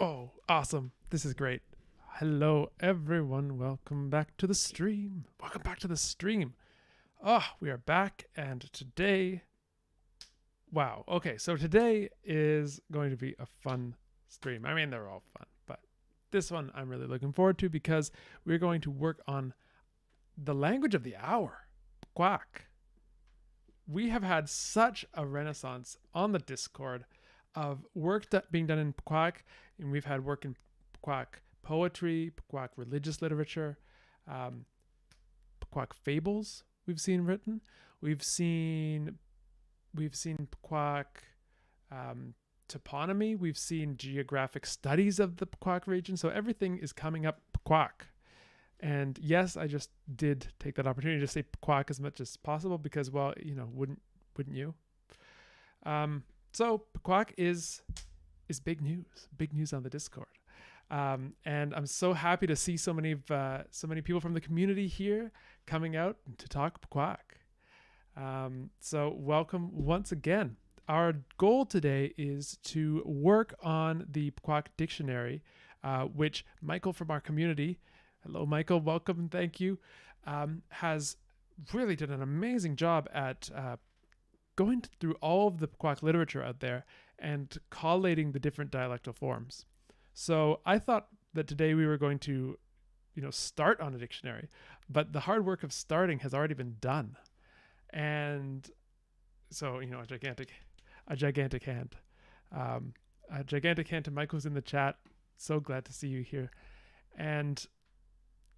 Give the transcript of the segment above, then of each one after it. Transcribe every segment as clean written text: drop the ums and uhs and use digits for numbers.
Oh, awesome. This is great. Hello, everyone. Welcome back to the stream. Welcome back to the stream. We are back, and today... Wow. Okay, so today is going to be a fun stream. I mean, they're all fun, but this one I'm really looking forward to because we're going to work on the language of the hour, Pkwak. We have had such a renaissance on the Discord of work being done in Pkwak, and we've had work in Pkwak poetry, Pkwak religious literature, Pkwak fables we've seen written. We've seen Pkwak toponymy. We've seen geographic studies of the Pkwak region. So everything is coming up Pkwak. And yes, I just did take that opportunity to say Pkwak as much as possible because, well, you know, wouldn't you? So Pkwak is big news on the Discord, and I'm so happy to see so many people from the community here coming out to talk Pkwak. So welcome once again. Our goal today is to work on the Pkwak dictionary, which Michael from our community, hello Michael, welcome, thank you, has really done an amazing job at going through all of the Pkwak literature out there and collating the different dialectal forms. So I thought that today we were going to, start on a dictionary, but the hard work of starting has already been done. And so, a gigantic hand. A gigantic hand to Michael's in the chat. So glad to see you here. And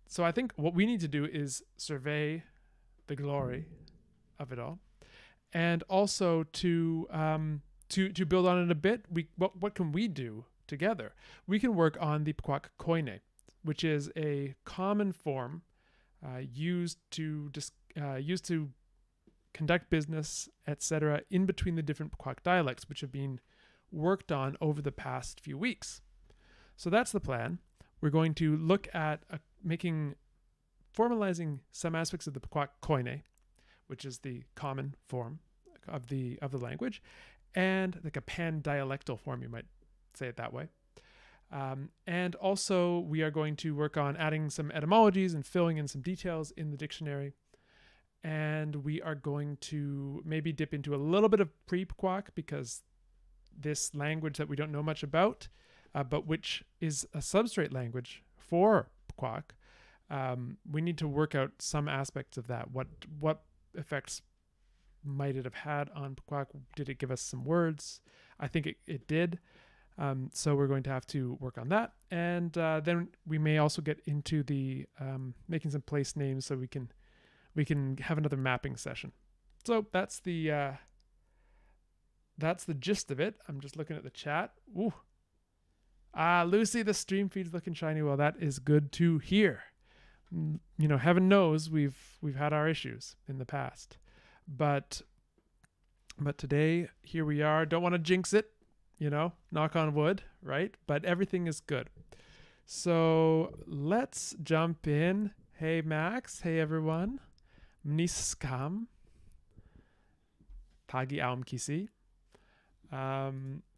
so I think what we need to do is survey the glory of it all. And also to build on it a bit, what can we do together? We can work on the Pkwak koine, which is a common form used to conduct business, etc., in between the different Pkwak dialects, which have been worked on over the past few weeks. So that's the plan. We're going to look at formalizing some aspects of the Pkwak koine, which is the common form of the language, and like a pan-dialectal form, you might say it that way. And also we are going to work on adding some etymologies and filling in some details in the dictionary. And we are going to maybe dip into a little bit of pre-Pkwak, because this language that we don't know much about, but which is a substrate language for Pkwak, we need to work out some aspects of that. What effects might it have had on Pkwak? Did it give us some words? I think it did. So we're going to have to work on that. And then we may also get into the making some place names so we can have another mapping session. So that's the gist of it. I'm just looking at the chat. Ooh. Lucy, the stream feed's looking shiny. Well, that is good to hear. Heaven knows we've had our issues in the past, but today here we are. Don't want to jinx it, knock on wood, right? But everything is good. So let's jump in. Hey Max, hey everyone. Mniskam. Tagi aum kisi.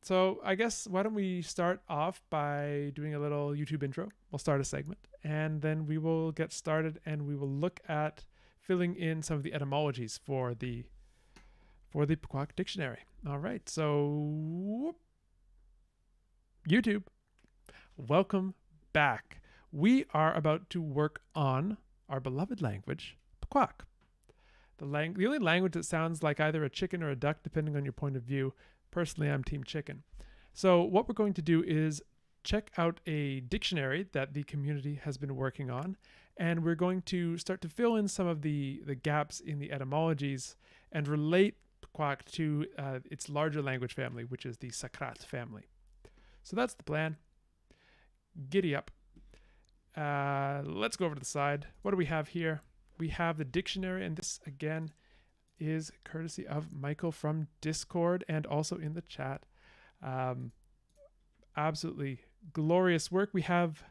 So I guess why don't we start off by doing a little YouTube intro. We'll start a segment and then we will get started and we will look at filling in some of the etymologies for the Pkwak dictionary. All right, so YouTube, welcome back. We are about to work on our beloved language, Pkwak. The only language that sounds like either a chicken or a duck, depending on your point of view. Personally, I'm team chicken. So what we're going to do is check out a dictionary that the community has been working on, and we're going to start to fill in some of the gaps in the etymologies and relate Pkwak to its larger language family, which is the Sakrat family. So that's the plan. Giddy up. Let's go over to the side. What do we have here? We have the dictionary, and this, again, is courtesy of Michael from Discord and also in the chat. Absolutely glorious work. We have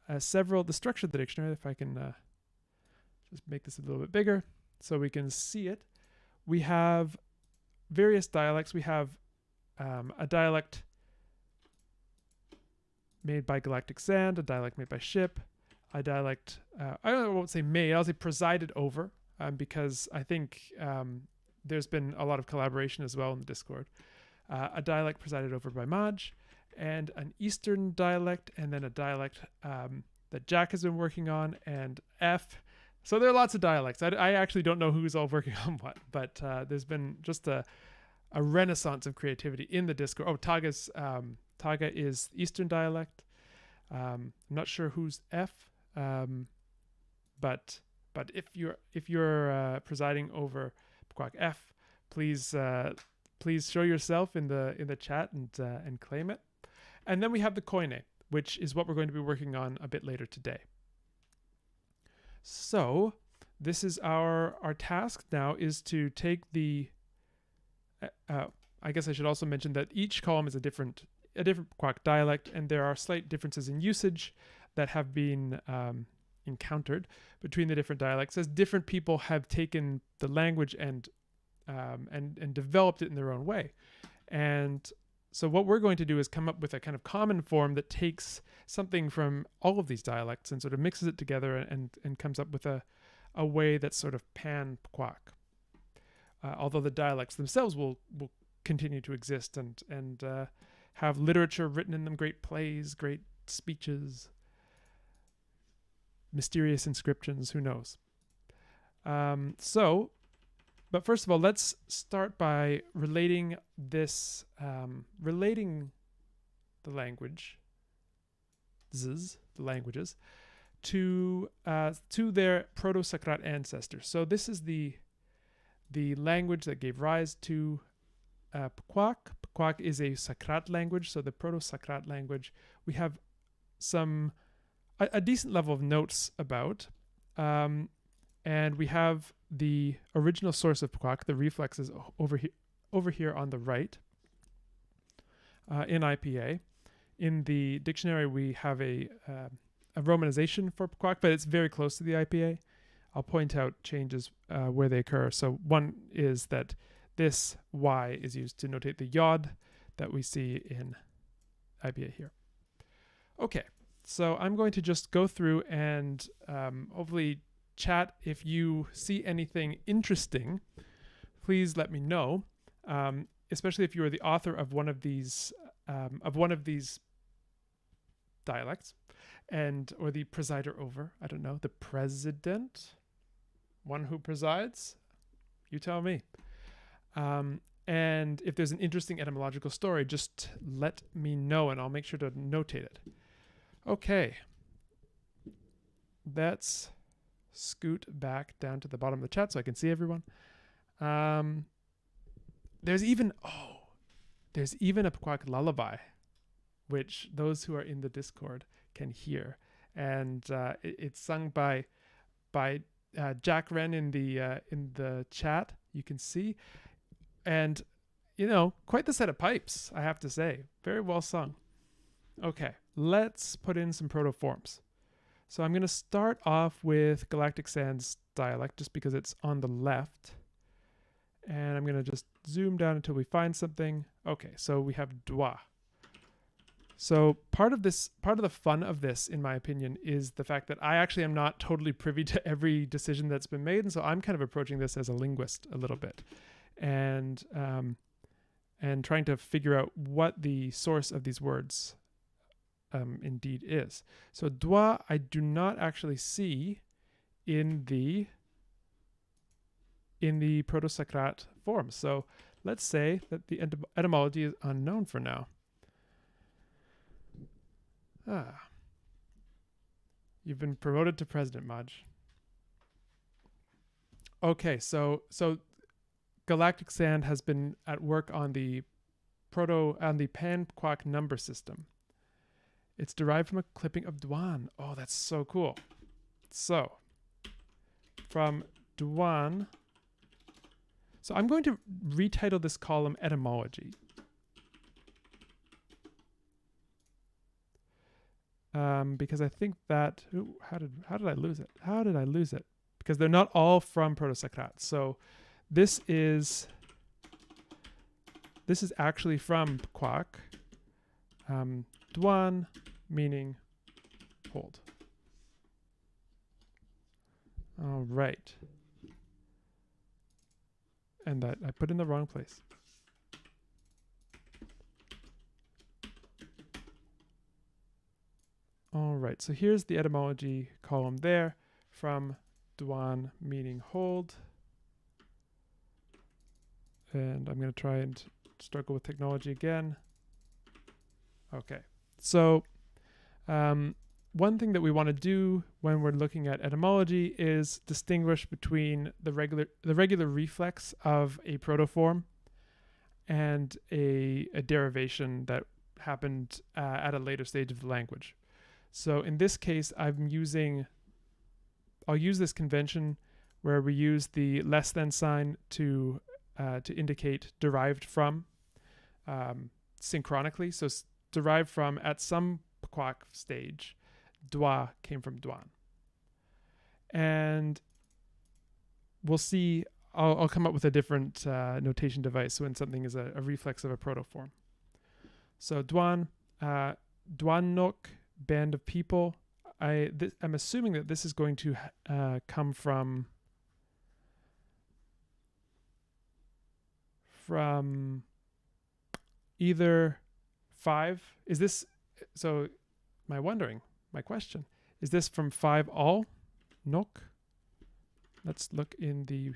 the structure of the dictionary, if I can just make this a little bit bigger so we can see it. We have various dialects. We have a dialect made by Galactic Sand, a dialect made by Ship, a dialect, I won't say made, I'll say presided over, because I think there's been a lot of collaboration as well in the Discord. A dialect presided over by Maj, and an Eastern dialect, and then a dialect that Jack has been working on, and F. So there are lots of dialects. I actually don't know who's all working on what, but there's been just a renaissance of creativity in the Discord. Oh, Taga is Eastern dialect. I'm not sure who's F, but if you're presiding over Pkwak F, please show yourself in the chat and claim it. And then we have the Koine, which is what we're going to be working on a bit later today. So this is our task now, is to take the I guess I should also mention that each column is a different Pkwak dialect, and there are slight differences in usage that have been encountered between the different dialects, as different people have taken the language and developed it in their own way. And so what we're going to do is come up with a kind of common form that takes something from all of these dialects and sort of mixes it together and comes up with a way that's sort of pan-Pkwak. Although the dialects themselves will continue to exist and have literature written in them, great plays, great speeches, mysterious inscriptions, who knows. But first of all, let's start by relating the languages to their Proto-Sakrat ancestors. So this is the language that gave rise to Pkwak. Pkwak is a Sakrat language, so the Proto-Sakrat language we have a decent level of notes about. And we have the original source of Pkwak, the reflexes, over here on the right in IPA. In the dictionary, we have a romanization for Pkwak, but it's very close to the IPA. I'll point out changes where they occur. So one is that this Y is used to notate the yod that we see in IPA here. Okay, so I'm going to just go through and hopefully chat. If you see anything interesting, please let me know, especially if you are the author of one of these dialects, or the presider over, I don't know, the president, one who presides, you tell me. And if there's an interesting etymological story, just let me know and I'll make sure to notate it. Okay, let's scoot back down to the bottom of the chat so I can see everyone. There's even a Pkwak lullaby, which those who are in the Discord can hear, and it's sung by Jack Wren in the chat. You can see, and quite the set of pipes, I have to say. Very well sung. Okay, let's put in some proto-forms. So I'm going to start off with Galactic Sand's dialect, just because it's on the left. And I'm going to just zoom down until we find something. Okay, so we have doit. So part of the fun of this, in my opinion, is the fact that I actually am not totally privy to every decision that's been made. And so I'm kind of approaching this as a linguist a little bit. And trying to figure out what the source of these words indeed is. So doit, I do not actually see in the Proto-Socrate form. So let's say that the etymology is unknown for now. You've been promoted to president, Maj. Okay, so Galactic Sand has been at work on the Pkwak number system. It's derived from a clipping of Duan. Oh, that's so cool. So from Duan, so I'm going to retitle this column etymology. Because I think that how did I lose it? How did I lose it? Because they're not all from Proto-Socrate. So this is actually from Pkwak. Duan meaning hold. All right. And that I put in the wrong place. All right, so here's the etymology column there, from Duan meaning hold. And I'm going to try and struggle with technology again. Okay, so one thing that we want to do when we're looking at etymology is distinguish between the regular reflex of a protoform and a derivation that happened at a later stage of the language. So in this case, I'll use this convention where we use the less than sign to indicate derived from synchronically. So derived from at some Pkwak stage, doit came from Duan. And we'll see, I'll come up with a different notation device when something is a reflex of a protoform. So Duan, Duanok, band of people. I'm assuming that this is going to come from either 5. Is this, so my question, is this from 5 all? Nok? Let's look in the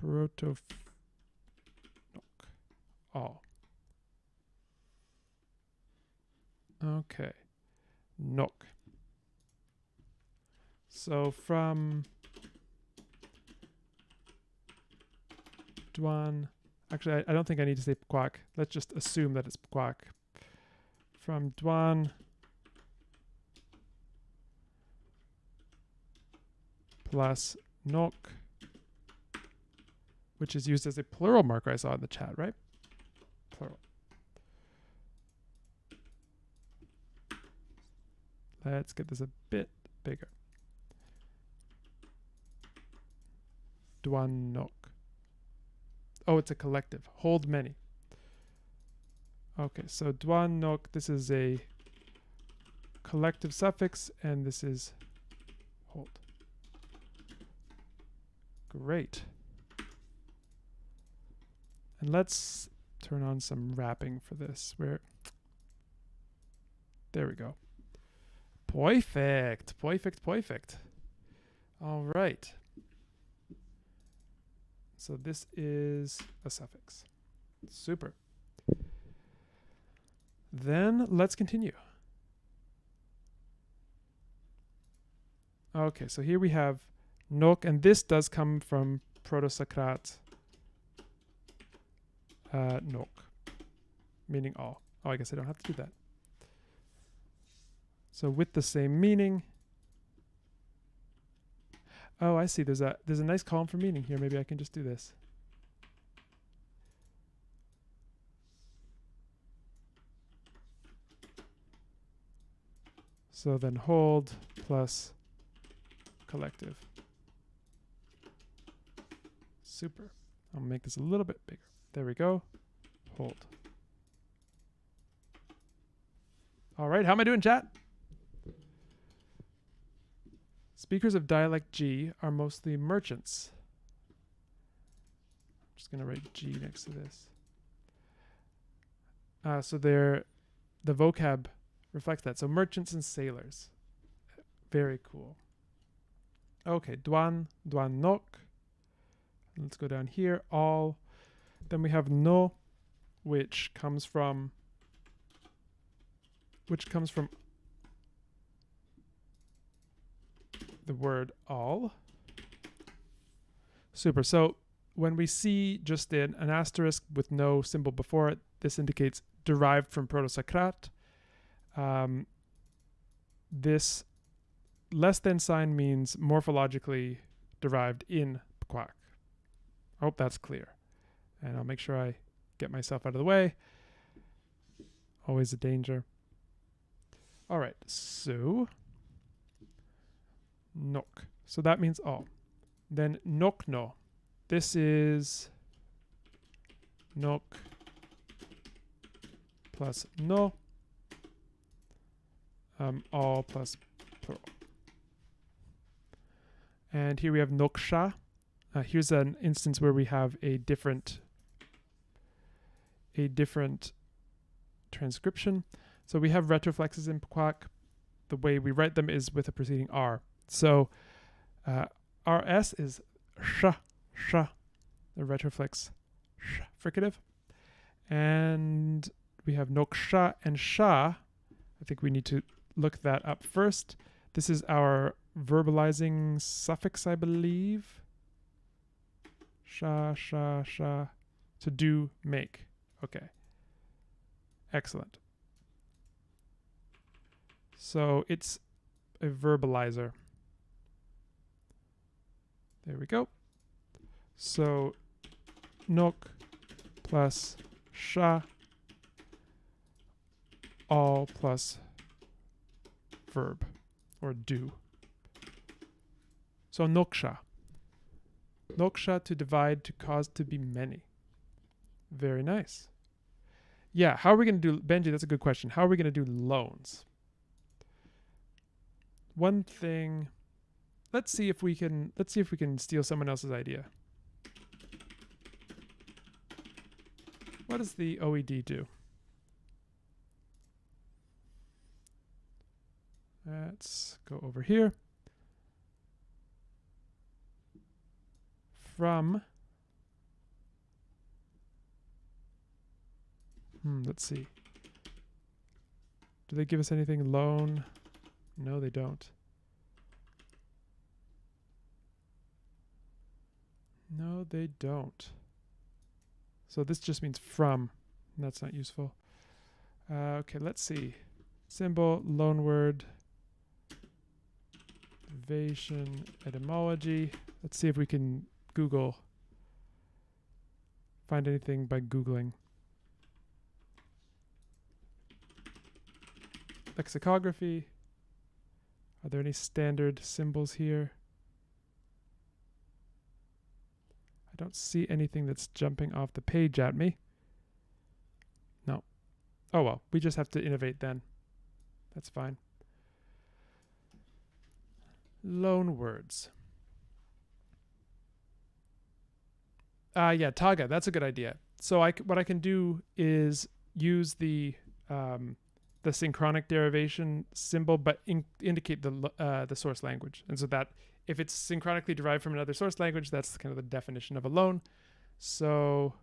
proto nok all. Okay, nok. So from Duan, actually I don't think I need to say Pkwak. Let's just assume that it's Pkwak. From Duan plus nok, which is used as a plural marker I saw in the chat, right? Plural. Let's get this a bit bigger. Duanok. Oh, it's a collective. Hold many. Okay, so Duanok, this is a collective suffix, and this is hold. Great. And let's turn on some wrapping for this. There we go. Perfect. All right. So this is a suffix. Super. Then let's continue. Okay, so here we have nok, and this does come from Proto-Socrate nok, meaning all. Oh, I guess I don't have to do that. So with the same meaning. Oh, I see. There's a nice column for meaning here. Maybe I can just do this. So then hold plus collective. Super. I'll make this a little bit bigger. There we go. Hold. All right, how am I doing, chat? Speakers of dialect G are mostly merchants. I'm just going to write G next to this. So the vocab reflects that. So merchants and sailors. Very cool. Okay, Dwan, Dwan nok. Let's go down here. All. Then we have no, which comes from the word all. Super. So when we see just an asterisk with no symbol before it, this indicates derived from Proto-Socrate. This less than sign means morphologically derived in Pkwak. I hope that's clear. And I'll make sure I get myself out of the way. Always a danger. All right, so nok. So that means all. Then nokno. This is nok plus no. All plus plural. And here we have noksha. Here's an instance where we have a different transcription. So we have retroflexes in Pkwak. The way we write them is with a preceding R. So RS is sh, the retroflex sh fricative. And we have noksha and sha. I think we need to look that up first. This is our verbalizing suffix, I believe. Sha, sha, sha. To do, make. Okay. Excellent. So it's a verbalizer. There we go. So nok plus sha, all plus verb or do. So noksha. Noksha, to divide, to cause to be many. Very nice. Yeah, how are we going to do, Benji, that's a good question. How are we going to do loans? One thing, let's see if we can steal someone else's idea. What does the OED do? Let's go over here. From, let's see. Do they give us anything? Loan? No, they don't. No, they don't. So this just means from. That's not useful. Okay, let's see. Symbol, loan word, derivation, etymology. Let's see if we can Google. Find anything by Googling. Lexicography. Are there any standard symbols here? I don't see anything that's jumping off the page at me. No. Oh well, we just have to innovate then. That's fine. Loan words. Yeah, Taga, that's a good idea. So what I can do is use the synchronic derivation symbol, but indicate the source language. And so that if it's synchronically derived from another source language, that's kind of the definition of a loan. So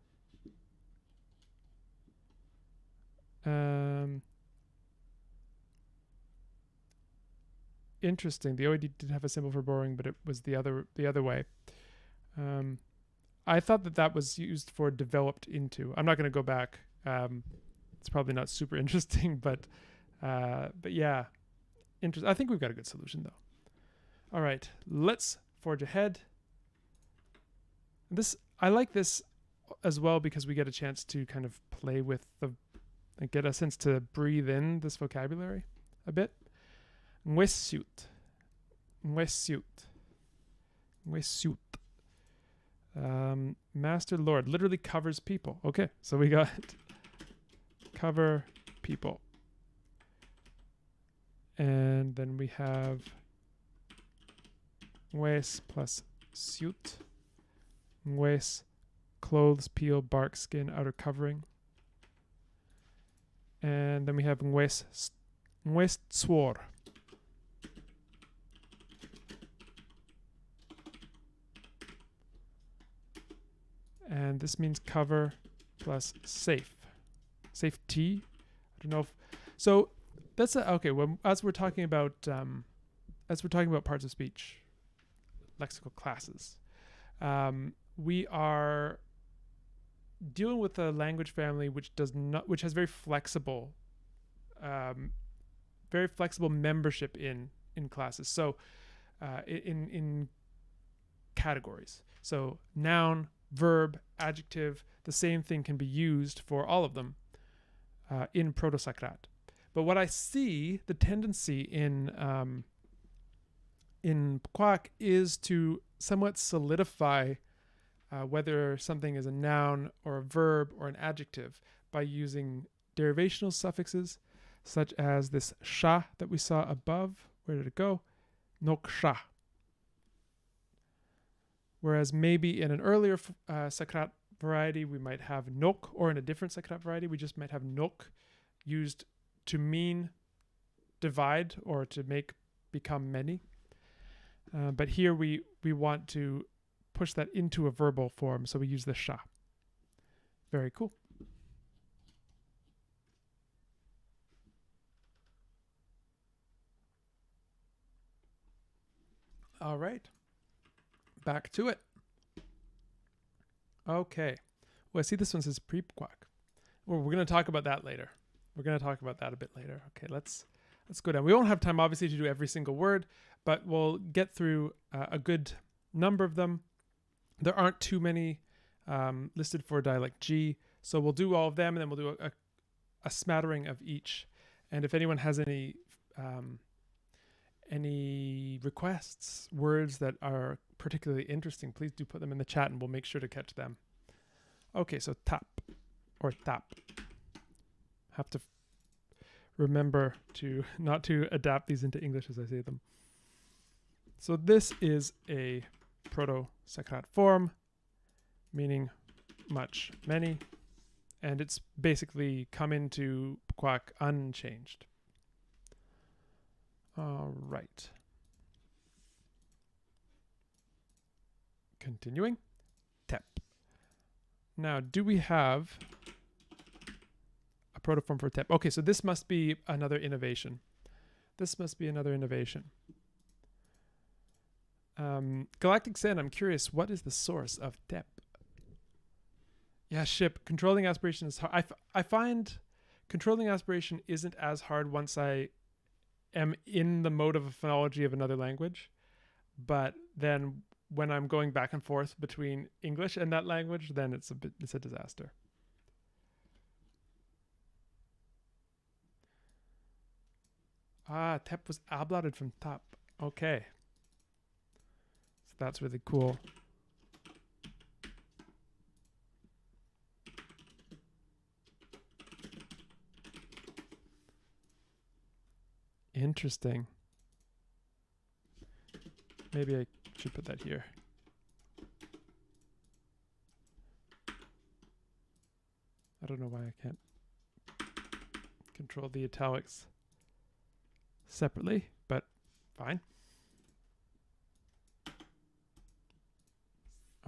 interesting. The OED did have a symbol for borrowing, but it was the other way. I thought that was used for developed into. I'm not going to go back. It's probably not super interesting, but yeah, I think we've got a good solution though. All right, let's forge ahead. I like this as well because we get a chance to kind of play with and get a sense to breathe in this vocabulary a bit. Ngwesiut. Master Lord literally covers people. Okay, so we got cover people. And then we have Ngwes plus suit. Ngwes, clothes, peel, bark, skin, outer covering. And then we have Ngwes Swor. And this means cover plus safe. Safety. I don't know if so. That's okay. When as we're talking about parts of speech, lexical classes, we are dealing with a language family which has very flexible membership in classes. So in categories. So noun, verb, adjective, the same thing can be used for all of them in Proto-Socrat. But what I see, the tendency in Pkwak is to somewhat solidify whether something is a noun or a verb or an adjective by using derivational suffixes such as this sha that we saw above. Where did it go? Nok sha. Whereas maybe in an earlier Socrat variety, we might have nok, or in a different Socrat variety, we just might have nok used to mean divide or to make become many. But here we want to push that into a verbal form, so we use the sha. Very cool. All right. Back to it. Okay. Well, I see this one says pre-Pkwak. Well, we're going to talk about that later. We're going to talk about that a bit later. Okay, let's go down. We won't have time, obviously, to do every single word, but we'll get through a good number of them. There aren't too many listed for dialect G, so we'll do all of them, and then we'll do a smattering of each. And if anyone has any requests, words that are particularly interesting, please do put them in the chat, and we'll make sure to catch them. Okay, so tap or tap. Have to remember to not to adapt these into English as I say them. So this is a Proto-Socrat form, meaning much, many, and it's basically come into Pkwak unchanged. All right. Continuing. Tep. Now, do we have a protoform for tep? Okay, so this must be another innovation. Galactic Sand, I'm curious, what is the source of tep? Yeah, ship. Controlling aspiration is hard. I find controlling aspiration isn't as hard once I am in the mode of a phonology of another language. But then when I'm going back and forth between English and that language, then it's a disaster. Ah, tep was ablated from tap. Okay. So that's really cool. Interesting. Maybe I should put that here. I don't know why I can't control the italics separately, but fine.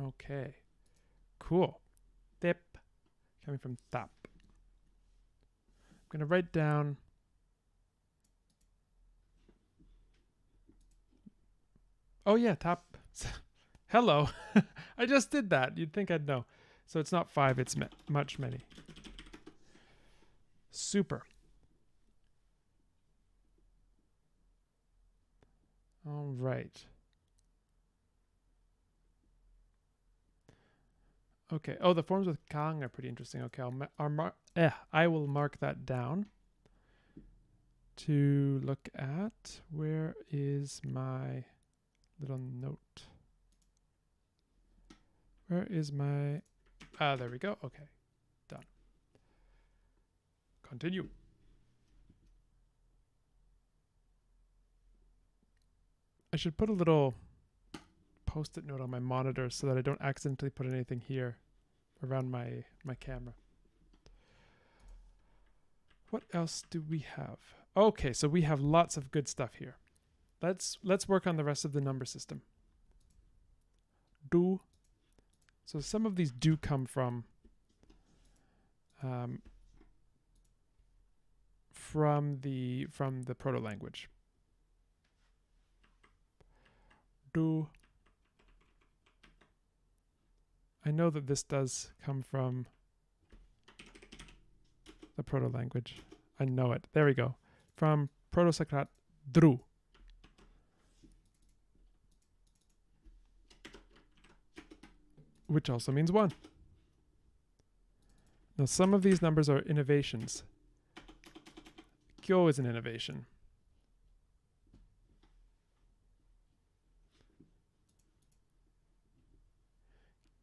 Okay, cool. Tip, coming from tap. I'm going to write down oh yeah, tap. Hello. I just did that. You'd think I'd know. So it's not 5, it's much, many. Super. All right. Okay. Oh, the forms with kang are pretty interesting. Okay, I will mark that down to look at. Where is my little note? Where is my... Ah, there we go. Okay, done. Continue. I should put a little post-it note on my monitor so that I don't accidentally put anything here around my camera. What else do we have? Okay, so we have lots of good stuff here. Let's work on the rest of the number system. Do. So some of these do come from the proto language. Do. I know that this does come from the proto language. I know it. There we go. From Proto-Socrat dru. Which also means 1. Now some of these numbers are innovations. Kyo is an innovation.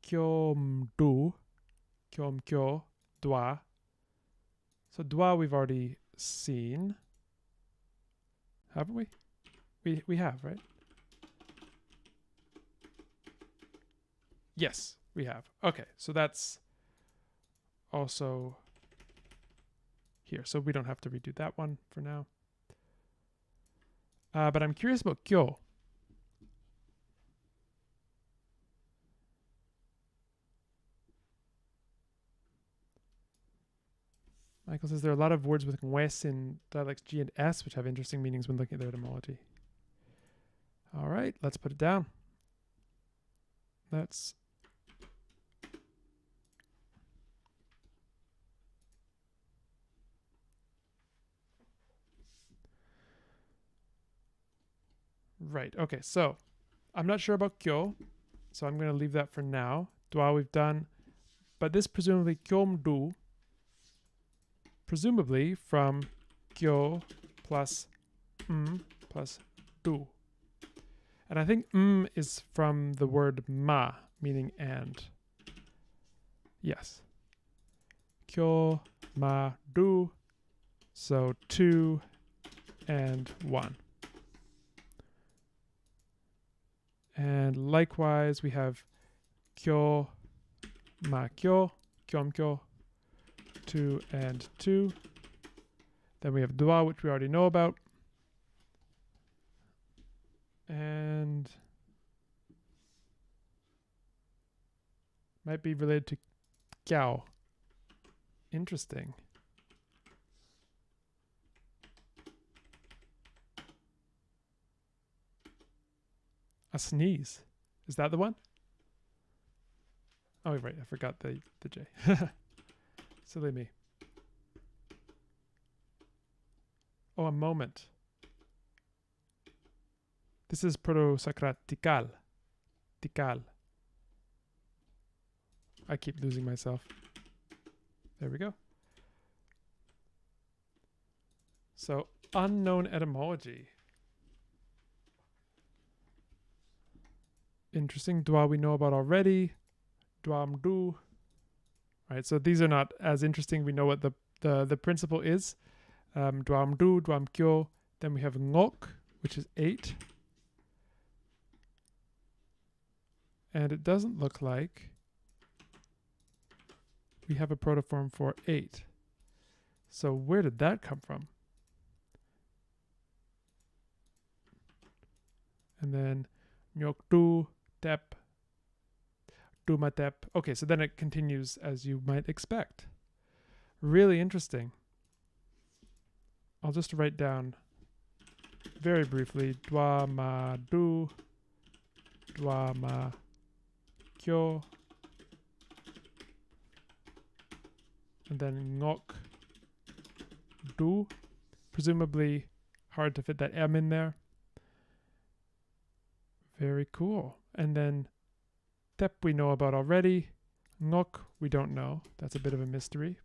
Kyom du, kyom kyo, dwa. So dwa we've already seen. Haven't we? We have, right? Yes, we have. Okay, so that's also here. So we don't have to redo that one for now. But I'm curious about kyo. Michael says there are a lot of words with wes in dialects G and S which have interesting meanings when looking at their etymology. All right, let's put it down. Let's right. Okay, so I'm not sure about kyo, so I'm going to leave that for now. Dwa we've done, but this presumably kyom du, presumably from kyo plus plus du. And I think is from the word ma, meaning and. Yes. Kyo ma du, so 2 and 1. And likewise, we have kyo ma kyo, kyom kyo, 2 and 2. Then we have dwa, which we already know about. And might be related to kyao. Interesting. A sneeze. Is that the one? Oh, right. I forgot the J. Silly me. Oh, a moment. This is Proto-Socrat tikal. Tikal. I keep losing myself. There we go. So, unknown etymology. Interesting. Dwa we know about already. Dwam du. Right, so these are not as interesting. We know what the principle is. Dwam du, dwam kyo. Then we have ngok, which is 8. And it doesn't look like we have a protoform for 8. So where did that come from? And then nyok du, tep, dumatep. Okay, so then it continues as you might expect. Really interesting. I'll just write down very briefly dwa ma du, dwa ma kyo, and then ngok du. Presumably hard to fit that M in there. Very cool. And then tep we know about already. Ngok we don't know. That's a bit of a mystery.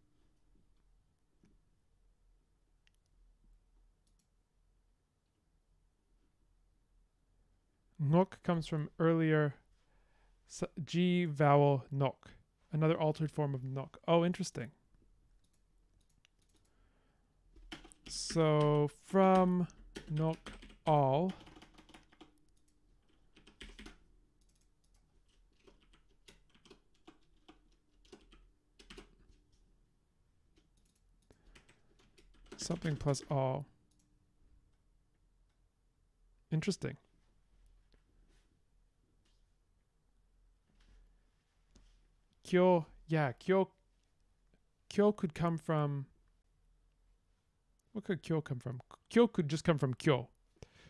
Ngok comes from earlier G vowel nok. Another altered form of nok. Oh, interesting. So from nok all. Something plus all. Interesting. Kyo, yeah, kyo could come from, what could kyo come from? Kyo could just come from kyo.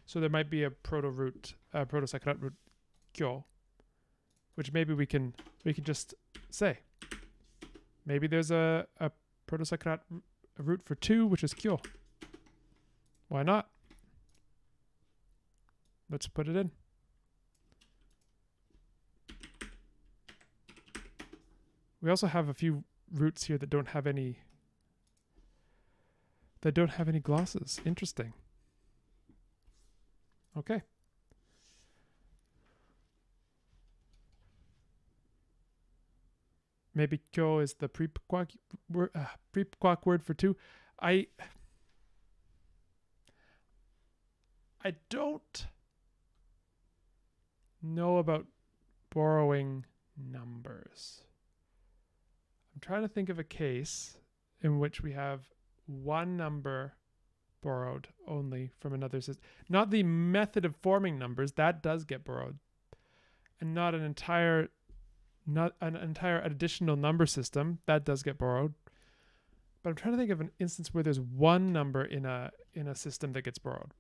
So there might be a proto-Sakrat root kyo, which maybe we can just say. Maybe there's a proto-Sakrat root for 2, which is kyo. Why not? Let's put it in. We also have a few roots here that don't have any glosses. Interesting. Okay. Maybe kyo is the Pkwak word for 2. I don't know about borrowing numbers. I'm trying to think of a case in which we have one number borrowed only from another system. Not the method of forming numbers, that does get borrowed. And not an entire additional number system, that does get borrowed. But I'm trying to think of an instance where there's one number in a system that gets borrowed.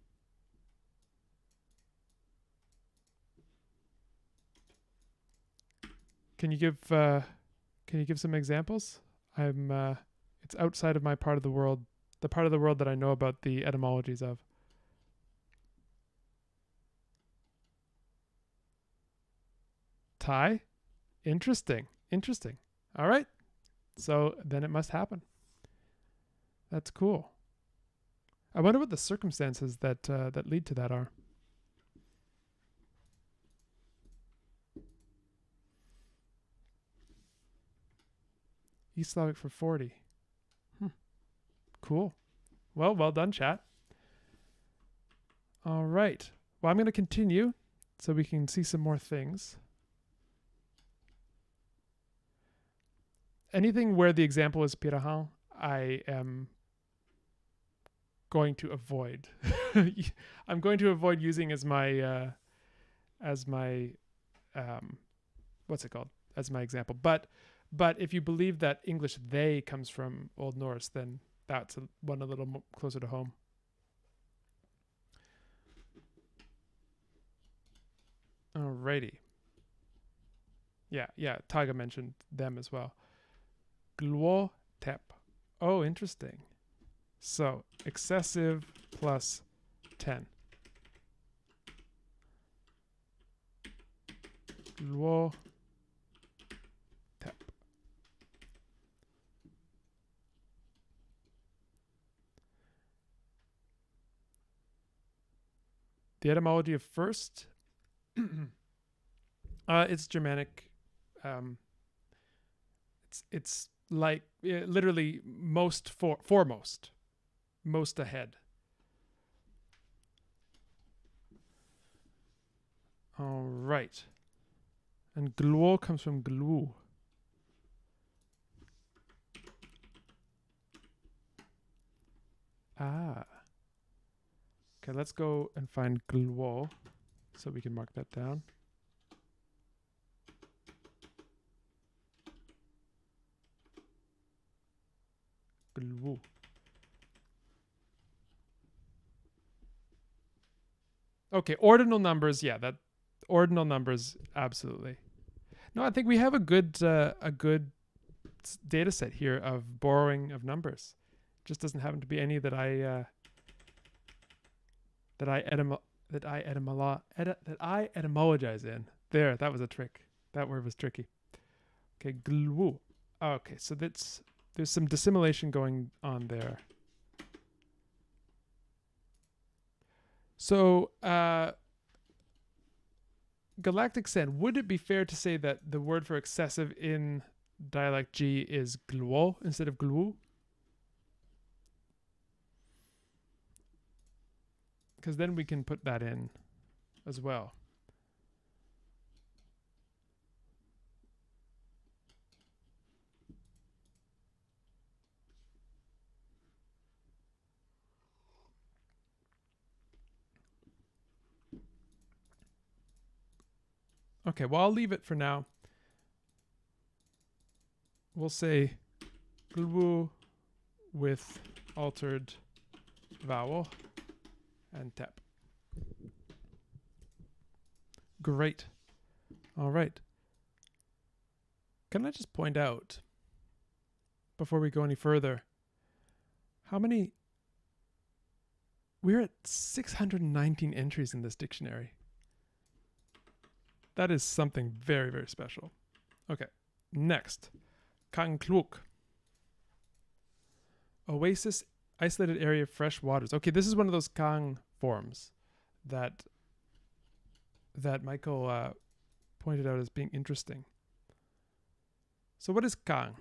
Can you give some examples? It's outside of my part of the world, the part of the world that I know about the etymologies of. Thai? Interesting. All right. So then it must happen. That's cool. I wonder what the circumstances that lead to that are. East Slavic for 40. Cool. Well done, chat. All right. Well, I'm going to continue so we can see some more things. Anything where the example is Pirahan, I am going to avoid. I'm going to avoid using as my what's it called? As my example. But if you believe that English they comes from Old Norse, then that's one a little closer to home. Alrighty. Yeah, Taga mentioned them as well. Gluo tep. Oh, interesting. So, excessive plus 10. Gluo tep. The etymology of first, it's Germanic. It's like literally foremost, most ahead. All right. And gluo comes from glue. Ah. Okay, let's go and find gluo so we can mark that down. Glue. Okay, ordinal numbers, yeah, that ordinal numbers, absolutely. No, I think we have a good data set here of borrowing of numbers. Just doesn't happen to be any that I etymologize in. There, that was a trick. That word was tricky. Okay, glue. Okay, so there's some dissimilation going on there. So Galactic Sand, would it be fair to say that the word for excessive in dialect G is gluo instead of glue? Because then we can put that in as well. Okay, well, I'll leave it for now. We'll say glue with altered vowel and tap. Great. All right. Can I just point out, before we go any further, how many... We're at 619 entries in this dictionary. That is something very, very special. Okay, next. Conlang. Oasis, isolated area of fresh waters. Okay, this is one of those Kang forms that Michael pointed out as being interesting. So what is Kang?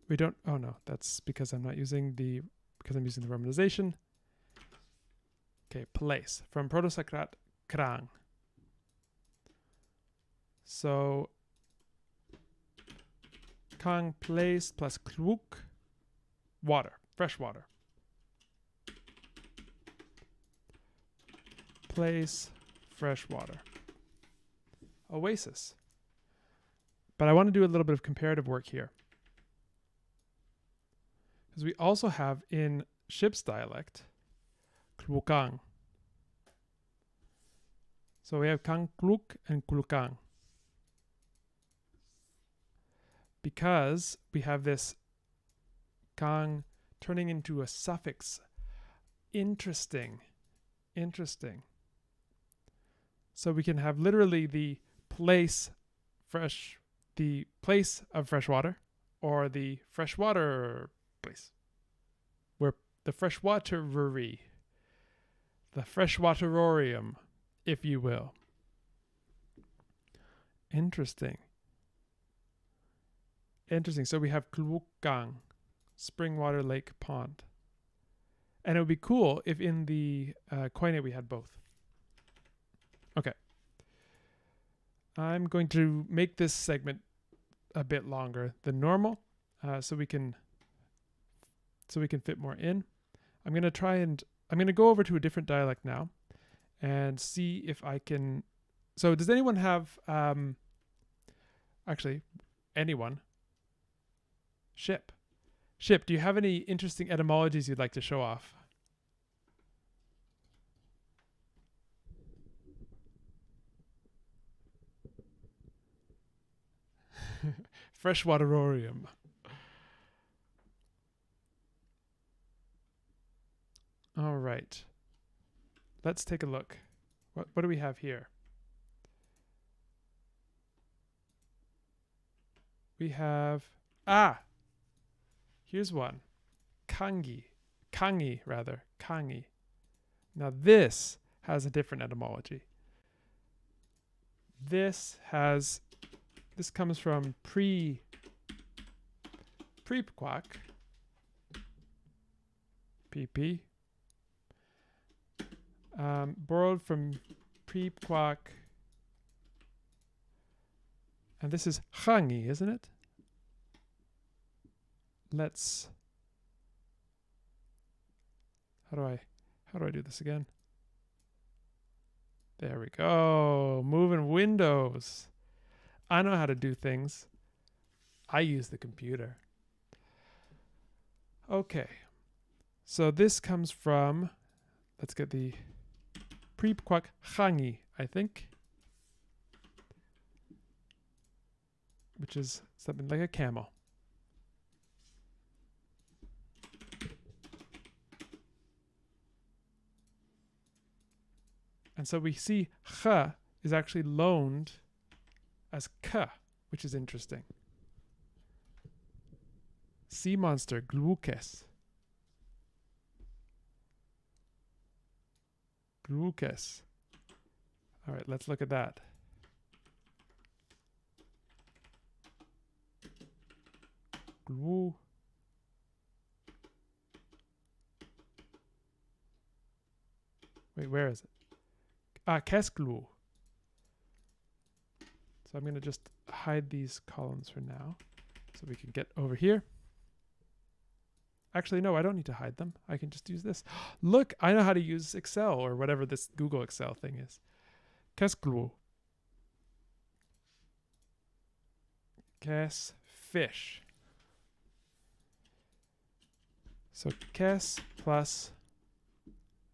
We don't, oh no, that's because I'm using the romanization. Okay, place, from Proto-Socrat, krang. So, Kang, place, plus kluk, water, fresh water. Place, fresh water. Oasis. But I want to do a little bit of comparative work here. Because we also have in ship's dialect, klukang. So we have kang kluk and klukang. Because we have this kang turning into a suffix. Interesting. Interesting. So we can have literally the place of fresh water, or the freshwater place. Where the freshwaterery, the freshwaterorium, if you will. Interesting. Interesting. So we have klukang, spring water, lake, pond. And it would be cool if in the Koine we had both. Okay. I'm going to make this segment a bit longer than normal, so we can fit more in. I'm going to go over to a different dialect now and see if I can. So does anyone have actually anyone? Ship, do you have any interesting etymologies you'd like to show off? Freshwaterorium. All right. Let's take a look. What do we have here? We have... here's one. Kangi. Kangi, rather. Kangi. Now this has a different etymology. This comes from Pkwak. PP. Borrowed from Pkwak. And this is Hangi, isn't it? Let's... How do I do this again? There we go. Moving windows. I know how to do things. I use the computer. Okay. So this comes from, let's get the Pkwak Hangi, I think. Which is something like a camel. And so we see ch is actually loaned as k, which is interesting. Sea monster, glukes. Glukes. All right, let's look at that. Glu. Wait, where is it? Kesklu. So I'm going to just hide these columns for now so we can get over here. Actually, no, I don't need to hide them. I can just use this. Look, I know how to use Excel or whatever this Google Excel thing is. Kesklu. Kes, fish. So kes plus,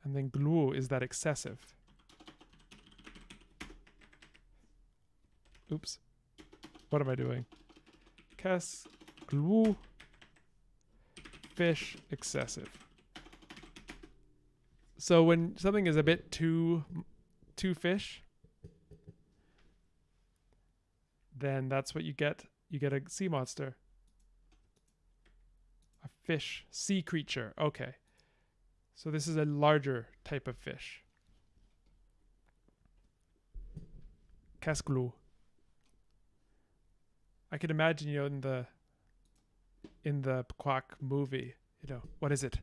and then glu is that excessive. Oops. What am I doing? Kes, glu, fish, excessive. So when something is a bit too fish, then that's what you get. You get a sea monster. A fish, sea creature. Okay. So this is a larger type of fish. Kasklu. I can imagine, you know, in the Pkwak movie, you know, what is it?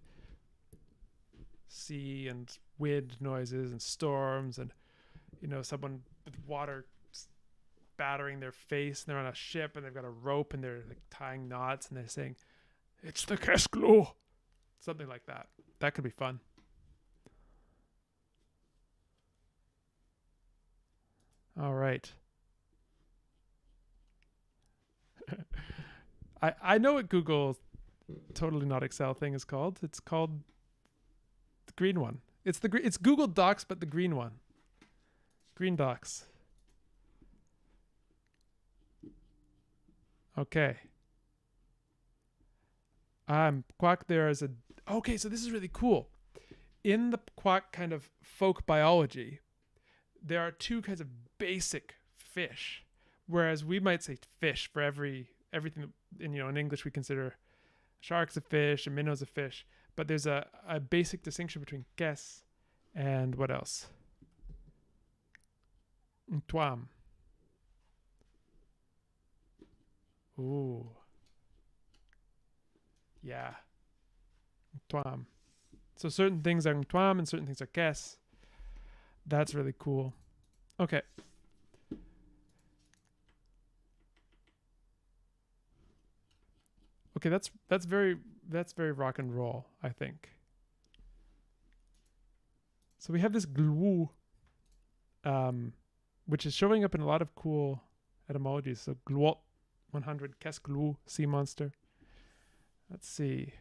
Sea and wind noises and storms and, you know, someone with water battering their face and they're on a ship and they've got a rope and they're like tying knots and they're saying, "It's the Kesklu." Something like that. That could be fun. All right. I know what Google totally not Excel thing is called. It's called the green one. It's Google Docs, but the green one. Green Docs. Okay. Pkwak there is a... Okay, so this is really cool. In the Pkwak kind of folk biology, there are two kinds of basic fish, whereas we might say fish for everything that, in English we consider sharks a fish, a minnow's a fish, but there's a basic distinction between kes and what else? Twam. Ooh. Yeah. Twam. So certain things are twam and certain things are kes. That's really cool. Okay. Okay, that's very rock and roll, I think. So we have this glu, which is showing up in a lot of cool etymologies. So gluot 100, kes glu, sea monster. Let's see.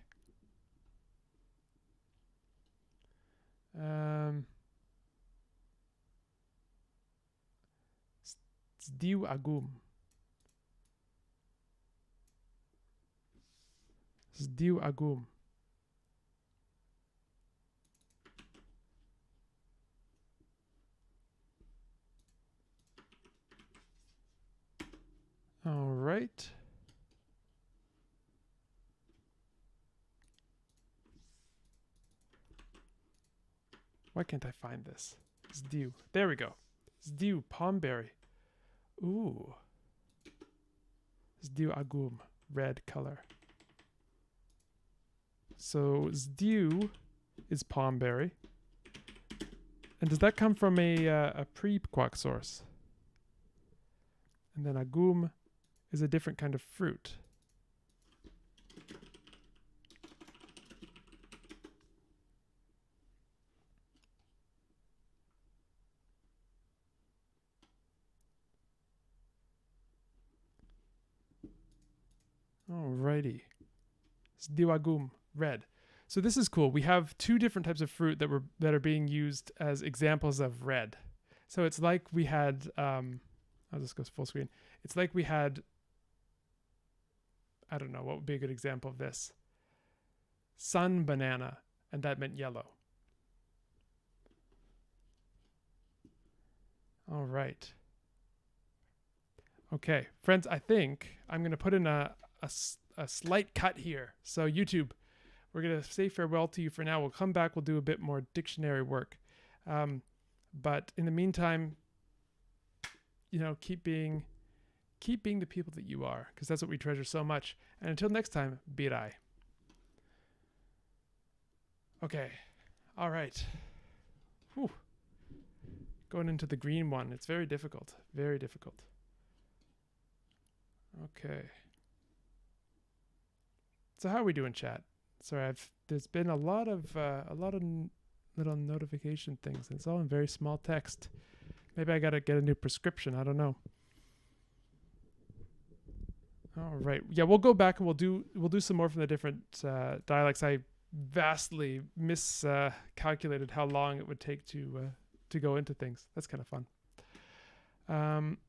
Sdiu agum. Sdiu agum. All right. Why can't I find this? Sdiu. There we go. Sdiu, palmberry. Ooh. Sdiu agum, red color. So Sdiu is palmberry. And does that come from a pre-Pkwak source? And then agum is a different kind of fruit. Alrighty. Sdiu agum, red. So this is cool. We have two different types of fruit that are being used as examples of red. So it's like we had I'll just go full screen. It's like we had, I don't know, what would be a good example of this? Sun banana, and that meant yellow. All right. Okay, friends, I think I'm going to put in a slight cut here. So YouTube, we're going to say farewell to you for now. We'll come back. We'll do a bit more dictionary work. But in the meantime, you know, keep being the people that you are, because that's what we treasure so much. And until next time, birai. Okay. All right. Whew. Going into the green one. It's very difficult. Very difficult. Okay. So how are we doing, chat? Sorry, there's been a lot of little notification things, and it's all in very small text. Maybe I gotta get a new prescription. I don't know. All right. Yeah, we'll go back and we'll do some more from the different dialects. I vastly miscalculated how long it would take to go into things. That's kind of fun.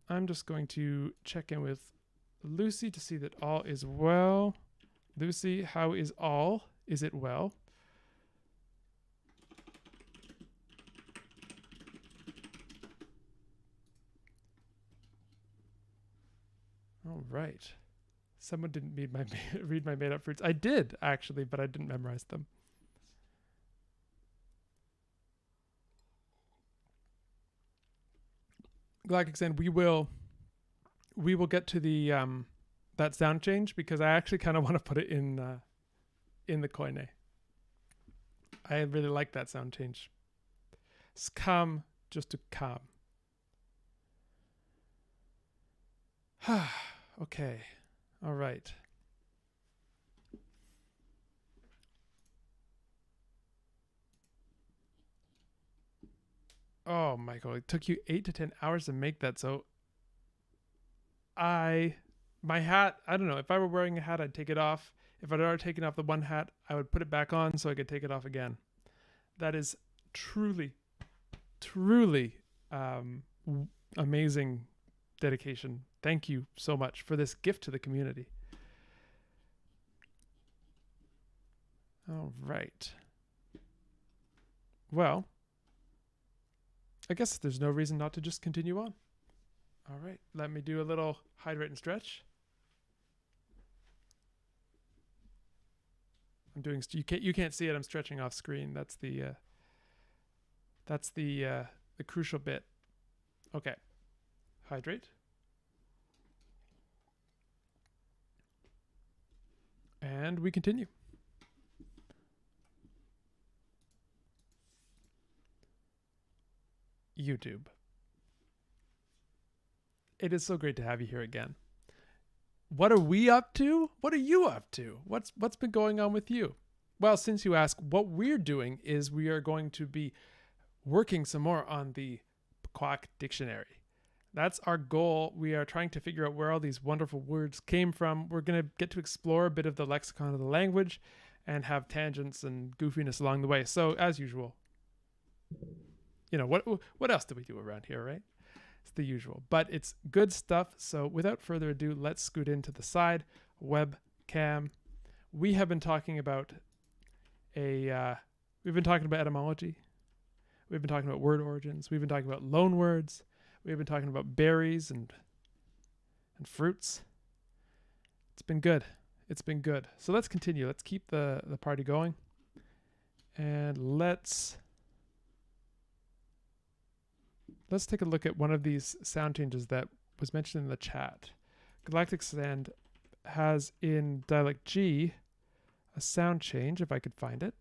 I'm just going to check in with Lucy to see that all is well. Lucy, how is all? Is it well? All right. Someone didn't read my made up fruits. I did actually, but I didn't memorize them. Galactic, we will get to the that sound change, because I actually kind of want to put it in the koine. I really like that sound change. Skam, just to calm. Okay. All right. Oh, Michael, it took you 8 to 10 hours to make that. So my hat, I don't know. If I were wearing a hat, I'd take it off. If I'd already taken off the one hat, I would put it back on so I could take it off again. That is truly, truly amazing dedication. Thank you so much for this gift to the community. All right. Well, I guess there's no reason not to just continue on. All right, let me do a little hydrate and stretch. I'm doing. You can't see it. I'm stretching off screen. That's the crucial bit. Okay, hydrate. And we continue. YouTube. It is so great to have you here again. What are we up to? What are you up to? What's been going on with you? Well, since you ask, what we're doing is we are going to be working some more on the Pkwak dictionary. That's our goal. We are trying to figure out where all these wonderful words came from. We're going to get to explore a bit of the lexicon of the language and have tangents and goofiness along the way. So, as usual, you know, what else do we do around here, right? It's the usual, but it's good stuff. So without further ado, let's scoot into the side webcam. We have been talking about we've been talking about etymology. We've been talking about word origins. We've been talking about loan words. We've been talking about berries and fruits. It's been good. It's been good. So let's continue. Let's keep the party going. And let's take a look at one of these sound changes that was mentioned in the chat. Galactic Sand has in dialect G a sound change, if I could find it.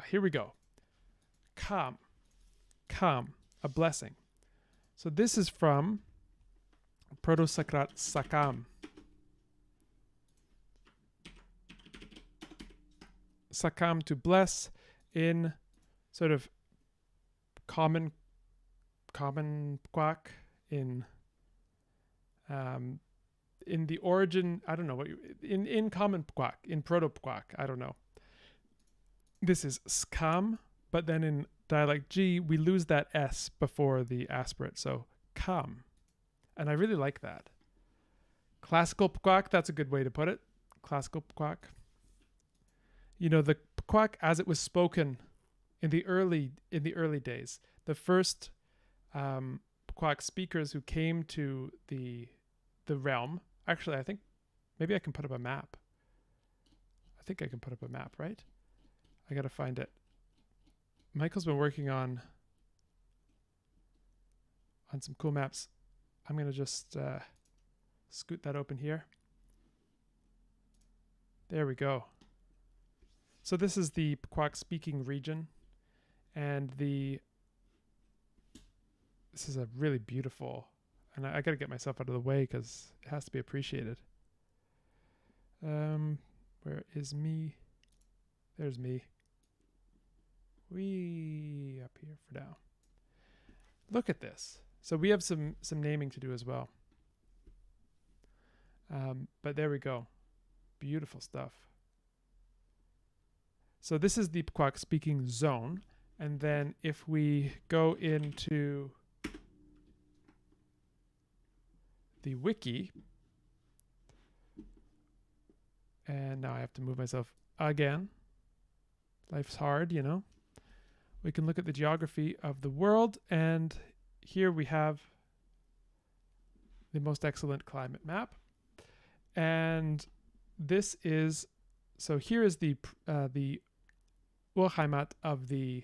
Here we go. Kam, a blessing. So this is from Proto-Sakrat sakam. Sakam, to bless, in sort of common Pkwak, in the origin, I don't know what in common Pkwak, in Proto Pkwak, I don't know. This is skam, but then in dialect G we lose that S before the aspirate, so kam, and I really like that. Classical Pkwak, that's a good way to put it. Classical Pkwak. You know, the Pkwak as it was spoken in the early days, the first Pkwak speakers who came to the realm. Actually, I think maybe I can put up a map. I think I can put up a map, right? I gotta find it. Michael's been working on some cool maps. I'm gonna just scoot that open here. There we go. So this is the Pkwak speaking region, and this is a really beautiful, and I gotta get myself out of the way because it has to be appreciated. Where is me? There's me. We up here for now. Look at this. So we have some naming to do as well. But there we go. Beautiful stuff. So this is the Pkwak speaking zone. And then if we go into the wiki, and now I have to move myself again. Life's hard, you know. We can look at the geography of the world, and here we have the most excellent climate map. And this is, so here is the Urheimat of the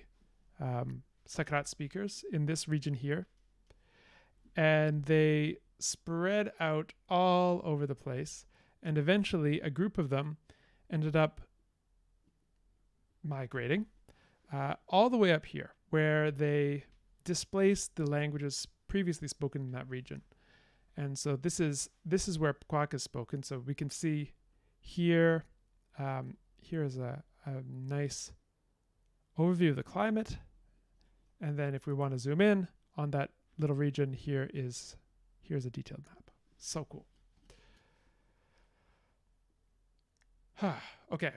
Sakrat speakers in this region here. And they spread out all over the place. And eventually a group of them ended up migrating all the way up here, where they displaced the languages previously spoken in that region. And so this is where Pkwak is spoken. So we can see here, here is a nice overview of the climate. And then if we want to zoom in on that little region, here's a detailed map. So cool. Okay.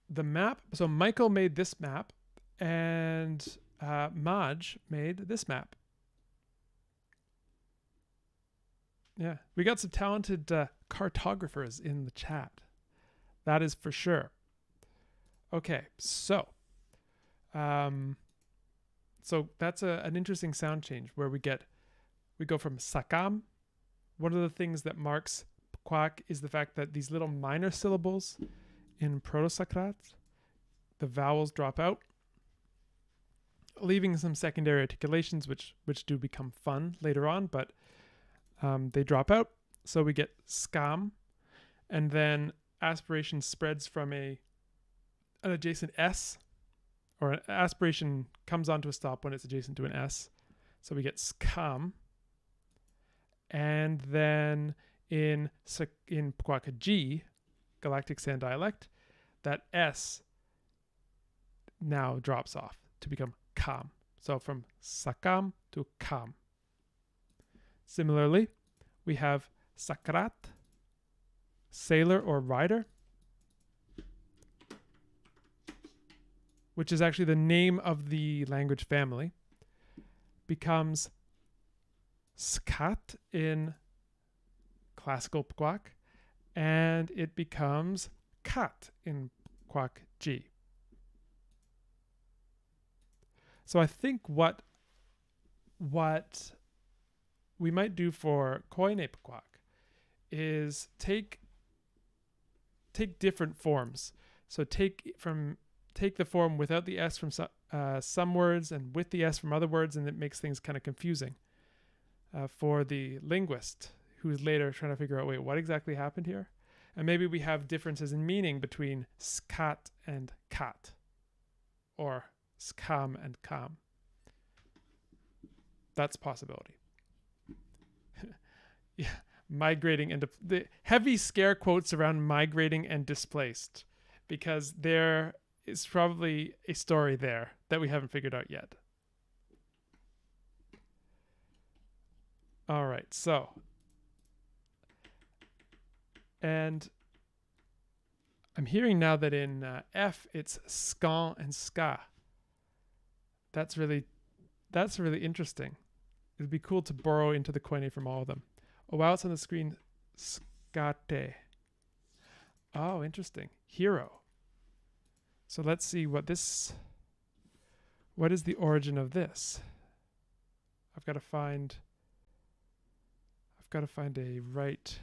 The map, so Michael made this map, and Maj made this map. Yeah, we got some talented cartographers in the chat. That is for sure. Okay, so that's an interesting sound change where we go from sakam. One of the things that marks Pkwak is the fact that these little minor syllables in Proto-Sakrat, the vowels drop out, leaving some secondary articulations which do become fun later on, but they drop out. So we get skam, and then aspiration spreads from an adjacent S, or an aspiration comes onto a stop when it's adjacent to an S. So we get skam. And then in Pkwak G, Galactic Sand dialect, that S now drops off to become kam. So from sakam to kam. Similarly, we have sakrat, sailor or rider, which is actually the name of the language family, becomes skat in classical Pkwak, and it becomes kat in Pkwak G. So I think what we might do for Koine Pkwak is take different forms. So take the form without the S from some words and with the S from other words, and it makes things kind of confusing for the linguist who's later trying to figure out, wait, what exactly happened here? And maybe we have differences in meaning between skat and kat, or skam and kam. That's a possibility. Yeah, migrating and the heavy scare quotes around migrating and displaced, because there is probably a story there that we haven't figured out yet. All right, so, and I'm hearing now that in F it's skan and ska. That's really interesting. It'd be cool to borrow into the Koine from all of them. Oh wow, it's on the screen. Skate. Oh, interesting. Hero. So let's see what is the origin of this? I've got to find the right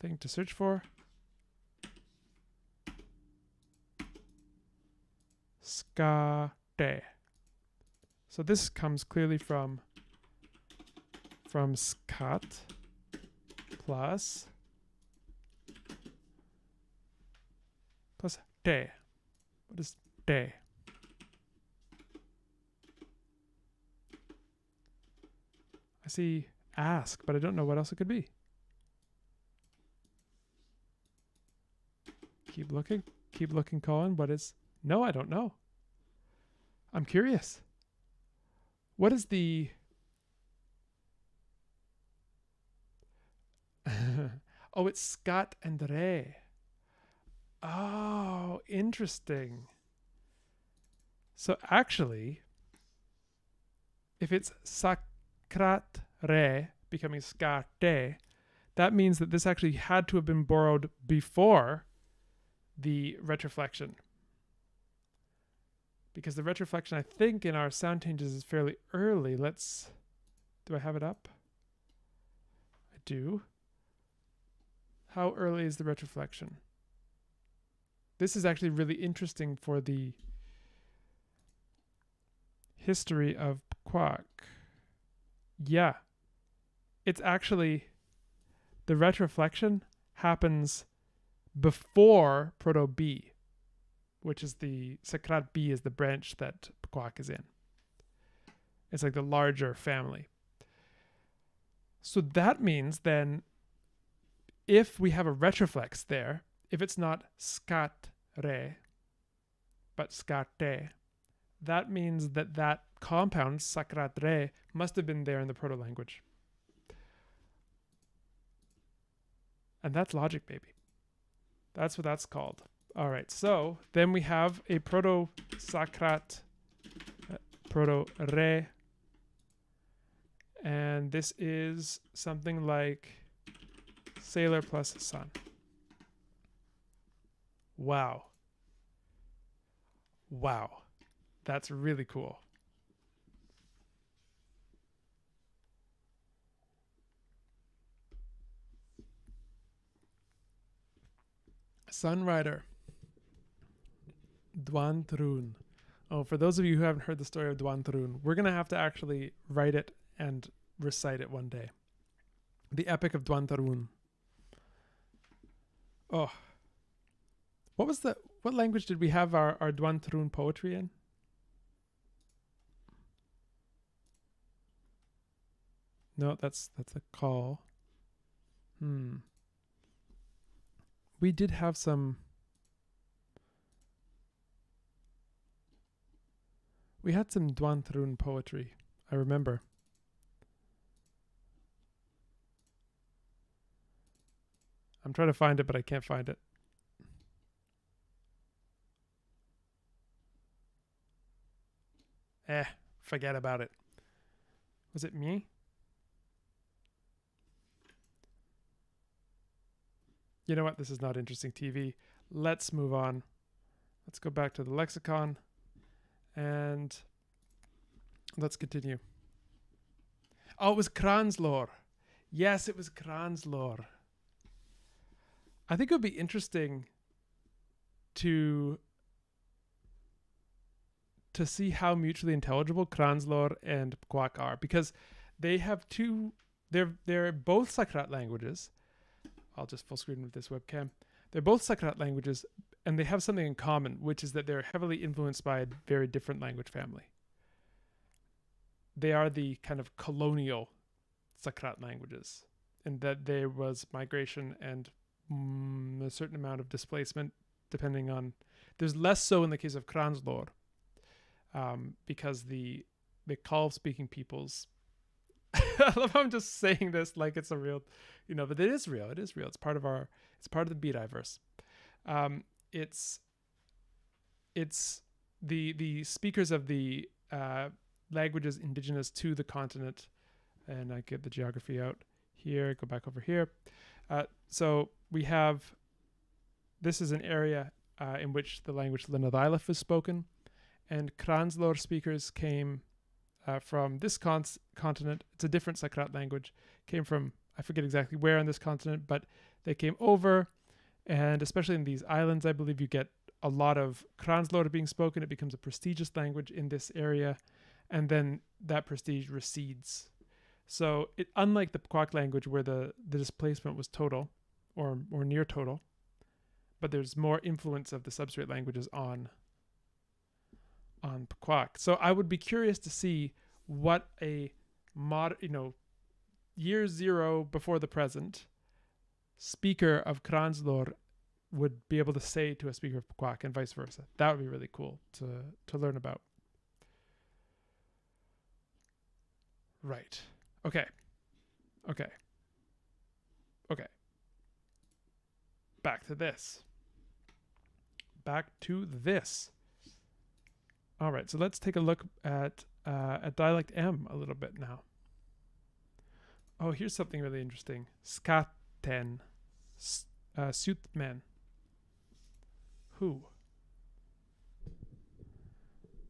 thing to search for. Skate. So this comes clearly from skat plus te. What is te? I see ask, but I don't know what else it could be. Keep looking, Colin. What is? No, I don't know. I'm curious. What is the... Oh, it's skat and re. Oh, interesting. So actually, if it's sakrat re becoming skate, that means that this actually had to have been borrowed before the retroflexion. Because the retroflexion, I think, in our sound changes is fairly early. Do I have it up? I do. How early is the retroflexion? This is actually really interesting for the history of Pkwak. Yeah. It's actually, the retroflexion happens before Proto-B, which is the Sakrat B is the branch that Pkwak is in. It's like the larger family. So that means then, if we have a retroflex there, if it's not skat re, but skate, that means that that compound, sakrat re, must have been there in the proto-language. And that's logic, baby. That's what that's called. All right, so then we have a proto-sakrat, proto-re, and this is something like sailor plus sun. Wow. Wow. That's really cool. Sunrider. Dwan Trun. Oh, for those of you who haven't heard the story of Dwan Trun, we're going to have to actually write it and recite it one day. The Epic of Dwan Trun. Oh. What language did we have our Dwan Trun poetry in? No, that's a call. We did have some... We had some Dwan Trun poetry, I remember. I'm trying to find it, but I can't find it. Forget about it. Was it me? You know what? This is not interesting TV. Let's move on. Let's go back to the lexicon and let's continue. Oh, it was Kranslor. Yes, it was Kranslor. I think it would be interesting to see how mutually intelligible Kranslor and Pkwak are, because they have they're both Sakrat languages. I'll just full screen with this webcam. They're both Sakrat languages, and they have something in common, which is that they're heavily influenced by a very different language family. They are the kind of colonial Sakrat languages, and that there was migration and a certain amount of displacement, depending on... There's less so in the case of Kranslor, because the Kalv-speaking peoples... I love how I'm just saying this like it's a real... but it is real. It is real. It's part of the Bidiverse. It's the speakers of the languages indigenous to the continent, and I get the geography out here, go back over here. So we have, this is an area in which the language Linadilif is spoken, and Kranslor speakers came from this continent. It's a different Sakrat language, came from I forget exactly where on this continent, but they came over, and especially in these islands, I believe you get a lot of Kranslor being spoken. It becomes a prestigious language in this area, and then that prestige recedes. So unlike the Pkwak language where the displacement was total or near total, but there's more influence of the substrate languages on Pkwak. So I would be curious to see what a year zero before the present speaker of Kranslor would be able to say to a speaker of Pkwak and vice versa. That would be really cool to learn about. Right. Okay. Back to this. All right, so let's take a look at dialect M a little bit now. Oh, here's something really interesting. Skaten, sutmen. Who?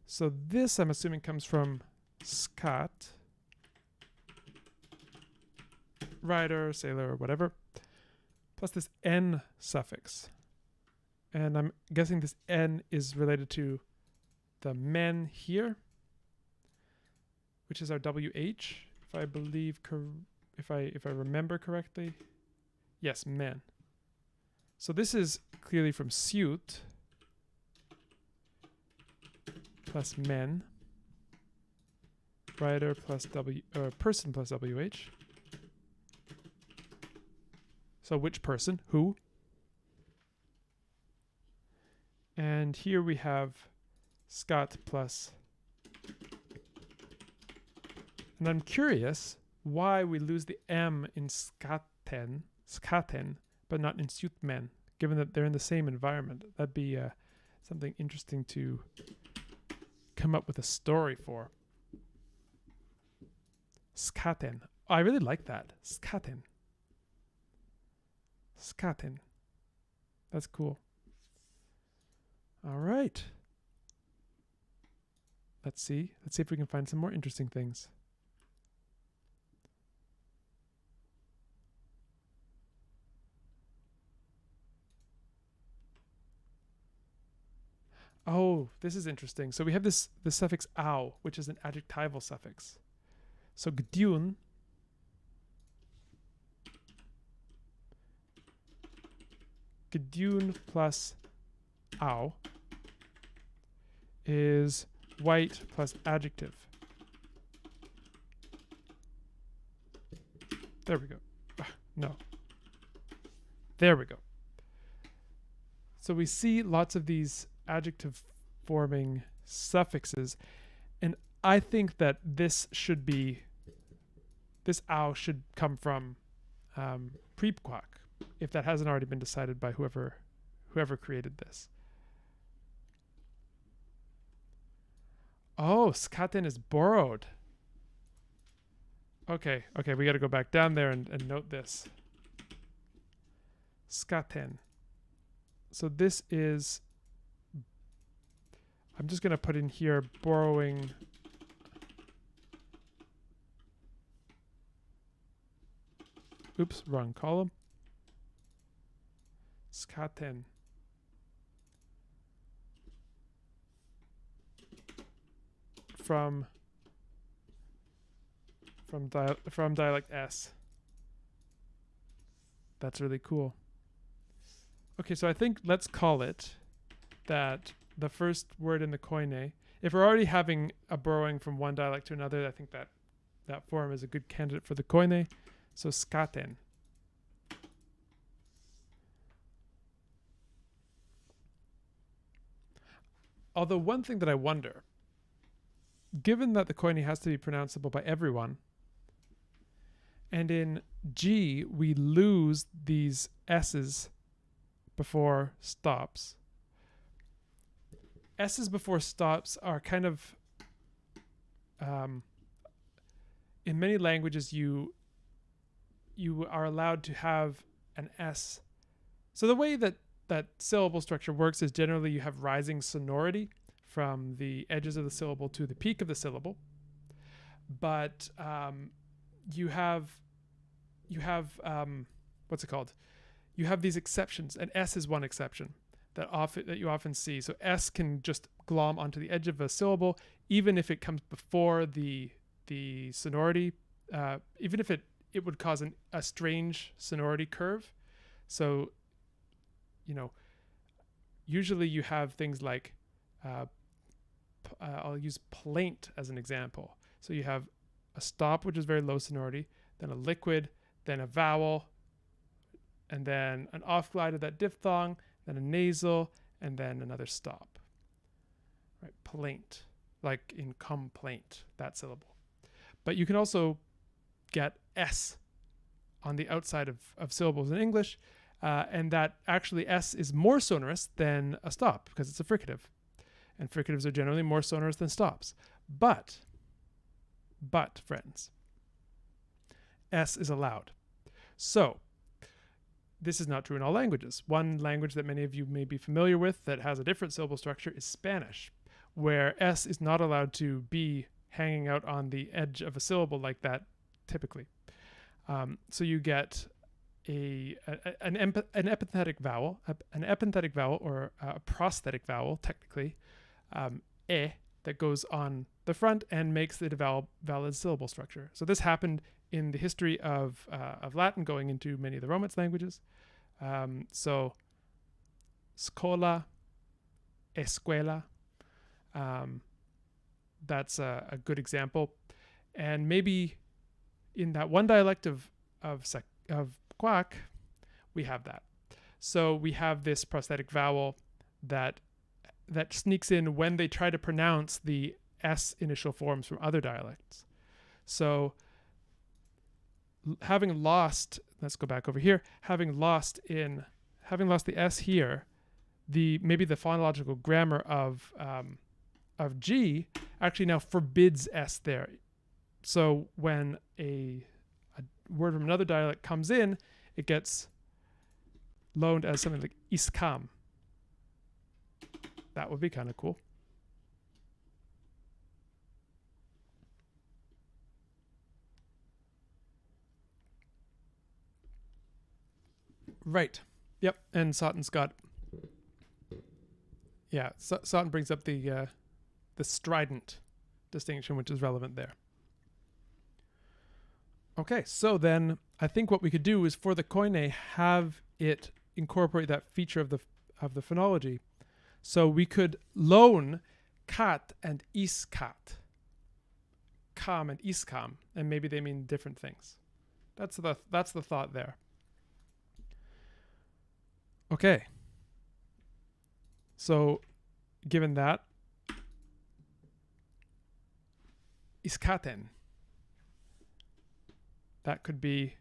So this, I'm assuming, comes from skat, rider, sailor, or whatever, plus this N suffix. And I'm guessing this N is related to the men here, which is our WH, if I believe, if I remember correctly. Yes, men. So this is clearly from suit plus men, writer plus person plus WH. So which person? Who? And here we have Scott plus. And I'm curious why we lose the M in skaten, but not in sutmen, given that they're in the same environment. That'd be something interesting to come up with a story for. Skaten. Oh, I really like that. Skaten. That's cool. All right. Let's see if we can find some more interesting things. Oh, this is interesting. So we have the suffix "ow," which is an adjectival suffix. So gdyun plus "ow" is white plus adjective. There we go. No. There we go. So we see lots of these adjective forming suffixes, and I think that this "ow" should come from pre-Pkwak, if that hasn't already been decided by whoever created this. Oh, skaten is borrowed. Okay, we got to go back down there and note this. Skaten. So this is, I'm just going to put in here borrowing. Oops, wrong column. Skaten. From dialect S. That's really cool. Okay, so I think let's call it that the first word in the koine. If we're already having a borrowing from one dialect to another, I think that form is a good candidate for the koine. So skaten. Although one thing that I wonder, given that the koine has to be pronounceable by everyone, and in G we lose these S's before stops. S's before stops are kind of, in many languages you are allowed to have an S. So the way that syllable structure works is generally you have rising sonority from the edges of the syllable to the peak of the syllable. But you you have what's it called? You have these exceptions, and S is one exception that you often see. So S can just glom onto the edge of a syllable, even if it comes before the sonority, even if it would cause a strange sonority curve. So, usually you have things like, I'll use plaint as an example. So you have a stop, which is very low sonority, then a liquid, then a vowel, and then an off glide of that diphthong, then a nasal, and then another stop. Right, plaint, like in complaint, that syllable. But you can also get S on the outside of syllables in English, and that actually S is more sonorous than a stop because it's a fricative. And fricatives are generally more sonorous than stops. But, friends, S is allowed. So, this is not true in all languages. One language that many of you may be familiar with that has a different syllable structure is Spanish, where S is not allowed to be hanging out on the edge of a syllable like that, typically. So you get an epenthetic vowel, or a prosthetic vowel, technically, e, that goes on the front and makes the valid syllable structure. So this happened in the history of Latin going into many of the Romance languages. So scola, escuela, that's a good example. And maybe in that one dialect of Pkwak, we have that. So we have this prosthetic vowel that sneaks in when they try to pronounce the S initial forms from other dialects. So having lost, let's go back over here, having lost the S here, maybe the phonological grammar of G actually now forbids S there. So when a word from another dialect comes in, it gets loaned as something like iskam. That would be kind of cool. Right. Yep. And Saughton's got. Yeah. Saughton brings up the strident distinction, which is relevant there. Okay. So then I think what we could do is for the Koine have it incorporate that feature of the phonology. So we could loan kat and iskat, kam and iskam, and maybe they mean different things. That's the thought there. Okay. So given that, iskaten, that could be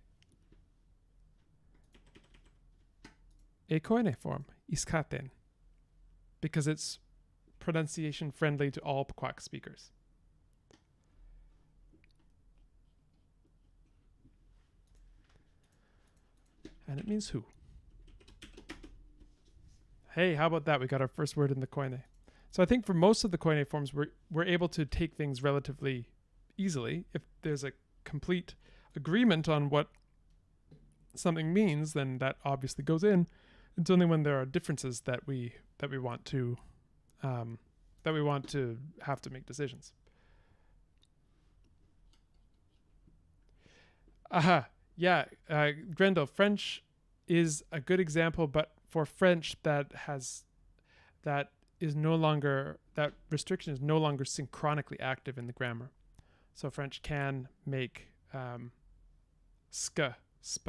a Koine form, iskaten, because it's pronunciation friendly to all Pkwak speakers. And it means who. Hey, how about that? We got our first word in the Koine. So I think for most of the Koine forms, we're able to take things relatively easily. If there's a complete agreement on what something means, then that obviously goes in. It's only when there are differences that we want to have to make decisions. Yeah, Grendel, French is a good example, but for French that restriction is no longer synchronically active in the grammar. So French can make sk, sp,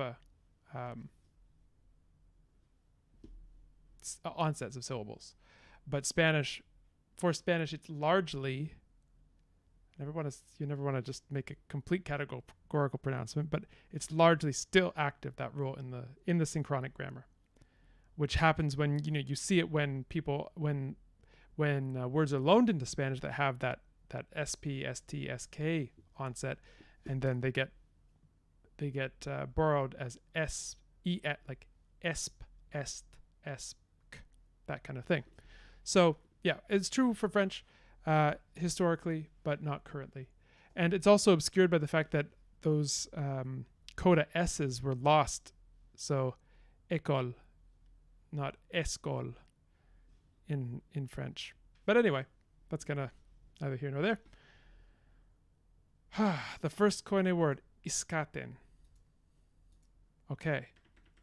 onsets of syllables, but for Spanish, it's largely. You never want to just make a complete categorical pronouncement, but it's largely still active, that rule in the synchronic grammar, which happens when you see it when words are loaned into Spanish that have that sp, st, sk onset, and then they get borrowed as s, e, like esp, est, esp, that kind of thing. So yeah, it's true for French historically, but not currently. And it's also obscured by the fact that those coda S's were lost. So école, not escole in French. But anyway, that's kind of neither here nor there. The first Koine word, iskaten. Okay,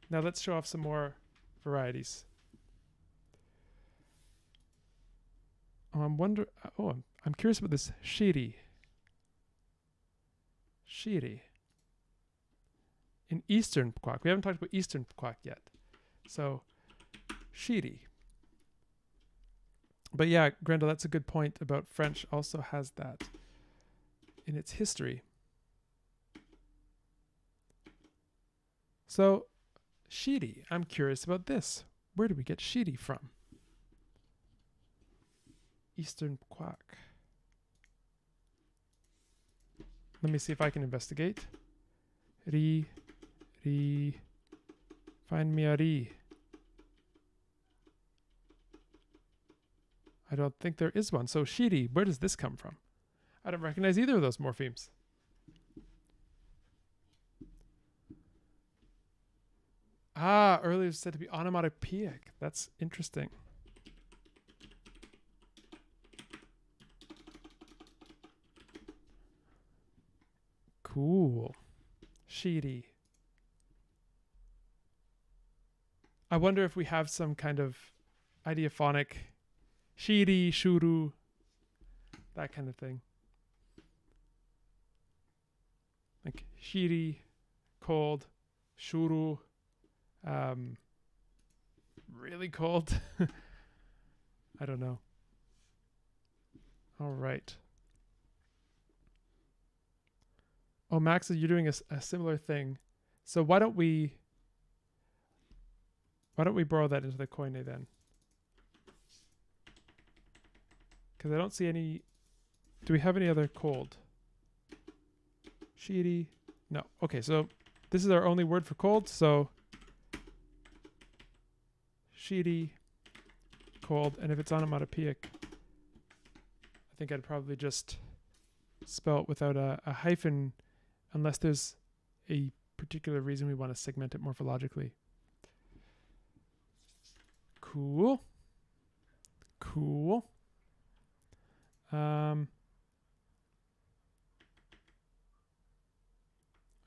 now let's show off some more varieties. Oh, I'm curious about this shiri. Shiri. In Eastern Pkwak. We haven't talked about Eastern Pkwak yet. So, shiri. But yeah, Grendel, that's a good point about French also has that in its history. So, shiri. I'm curious about this. Where do we get shiri from? Eastern Pkwak. Let me see if I can investigate. Find me a ri. I don't think there is one. So shiri, where does this come from? I don't recognize either of those morphemes. Earlier it was said to be onomatopoeic. That's interesting. Cool. Shiri. I wonder if we have some kind of ideophonic shiri, shuru, that kind of thing. Like shiri, cold, shuru, really cold. I don't know. All right. Oh, Max, you're doing a similar thing. So why don't we borrow that into the Koine then? Because I don't see any. Do we have any other cold? Shiri. No. Okay, so this is our only word for cold. So shiri, cold. And if it's onomatopoeic, I think I'd probably just spell it without a hyphen, unless there's a particular reason we want to segment it morphologically. Cool. Cool.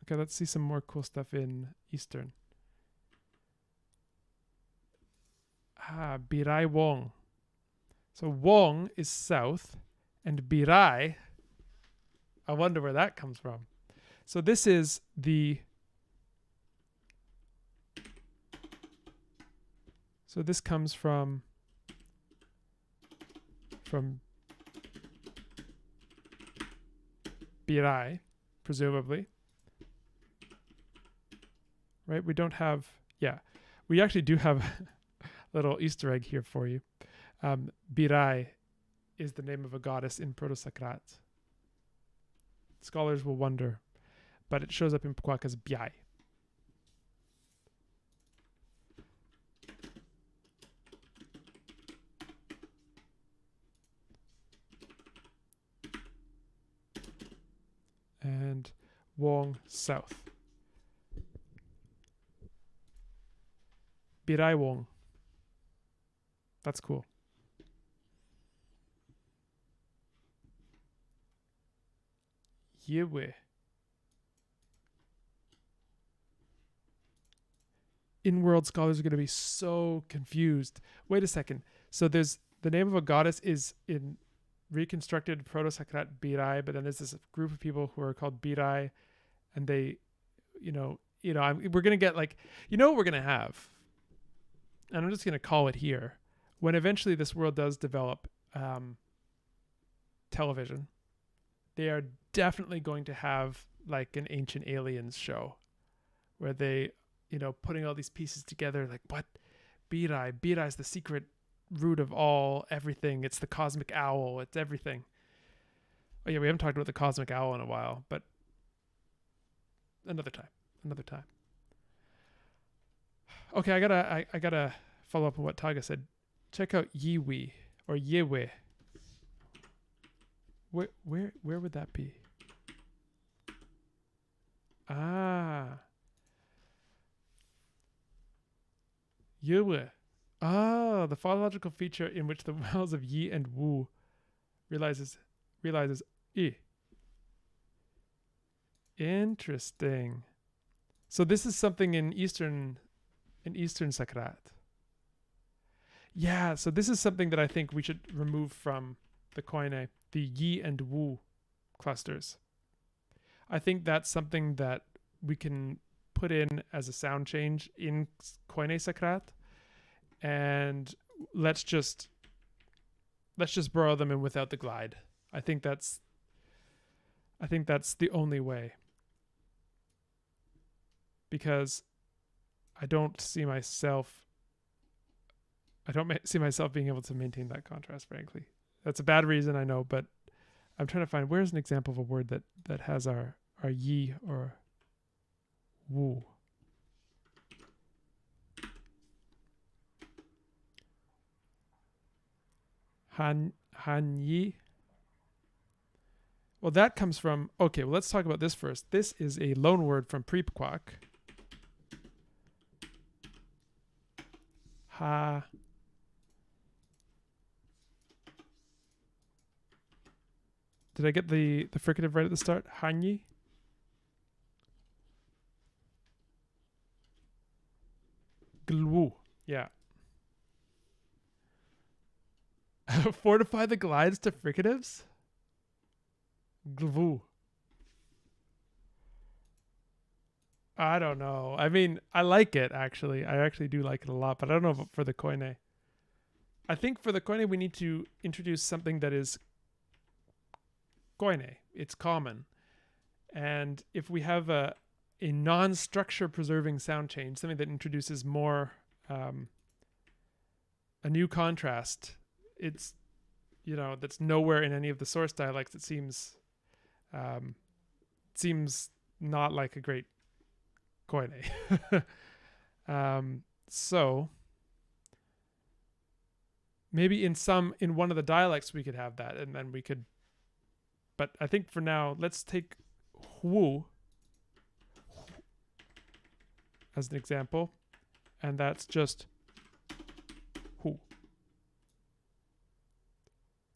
Okay, let's see some more cool stuff in Eastern. Birai Wong. So Wong is south, and Birai, I wonder where that comes from. So this is so this comes from Birai, presumably. Right? We don't have, we actually do have a little Easter egg here for you. Birai is the name of a goddess in Proto-Sakrat. Scholars will wonder, but it shows up in Pkwak as Biai. And Wong south. Birai Wong. That's cool. Yewe. In-world scholars are going to be so confused. Wait a second. So there's the name of a goddess is in reconstructed Proto-Sakrat Birai, but then there's this group of people who are called Birai, and they, we're going to get like, what we're going to have, and I'm just going to call it here, when eventually this world does develop television, they are definitely going to have like an Ancient Aliens show where they, putting all these pieces together, like what? Birai is the secret root of everything. It's the cosmic owl. It's everything. Oh yeah, we haven't talked about the cosmic owl in a while, but another time. Okay, I gotta follow up on what Taga said. Check out Yiwi or Yewe. Where would that be? Ah. Yue. Oh, the phonological feature in which the vowels of yi and wu realizes I. Interesting. So this is something in Eastern Sakrat. Yeah, so this is something that I think we should remove from the Koine, the yi and wu clusters. I think that's something that we can put in as a sound change in Koine Sakrat, and let's just borrow them in without the glide. I think that's the only way, because I don't see myself being able to maintain that contrast, frankly. That's a bad reason, I know, but I'm trying to find where's an example of a word that has our yi or wu. Han yi. Well, that comes from, okay, well, let's talk about this first. This is a loan word from Pkwak. Ha. Did I get the fricative right at the start? Hanyi? Glwu. Yeah. Fortify the glides to fricatives? Glwu. I don't know. I mean, I like it, actually. I actually do like it a lot, but I don't know for the Koine. I think for the Koine, we need to introduce something that is Koine. It's common. And if we have a non-structure preserving sound change, something that introduces more a new contrast, it's, that's nowhere in any of the source dialects. It seems not like a great Koine. So maybe in one of the dialects we could have that, and then we could. But I think for now, let's take wu as an example, and that's just hu.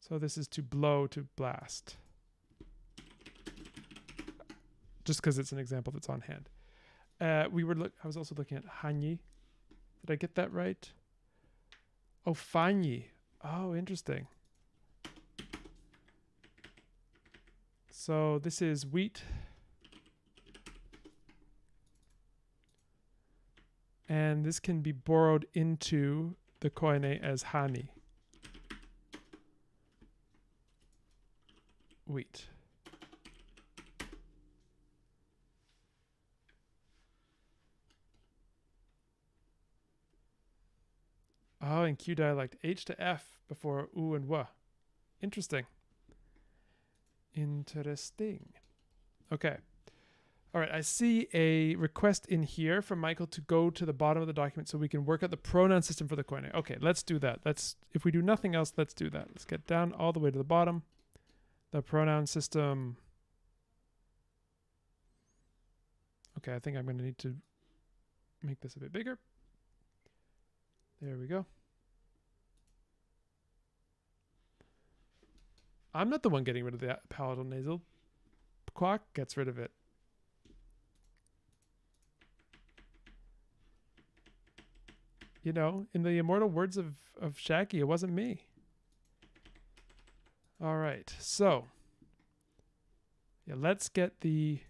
So this is to blow, to blast. Just because it's an example that's on hand. I was also looking at hanyi. Did I get that right? Oh, fanyi. Oh, interesting. So this is wheat. And this can be borrowed into the Koine as hani. Wheat. Oh, in Q dialect, H to F before U and W. Interesting. Interesting. Okay. All right, I see a request in here from Michael to go to the bottom of the document so we can work out the pronoun system for the Koine. Okay, let's do that. If we do nothing else, let's do that. Let's get down all the way to the bottom. The pronoun system. Okay, I think I'm going to need to make this a bit bigger. There we go. I'm not the one getting rid of the palatal nasal. Pkwak gets rid of it. In the immortal words of Shaggy, it wasn't me. All right, so let's get the.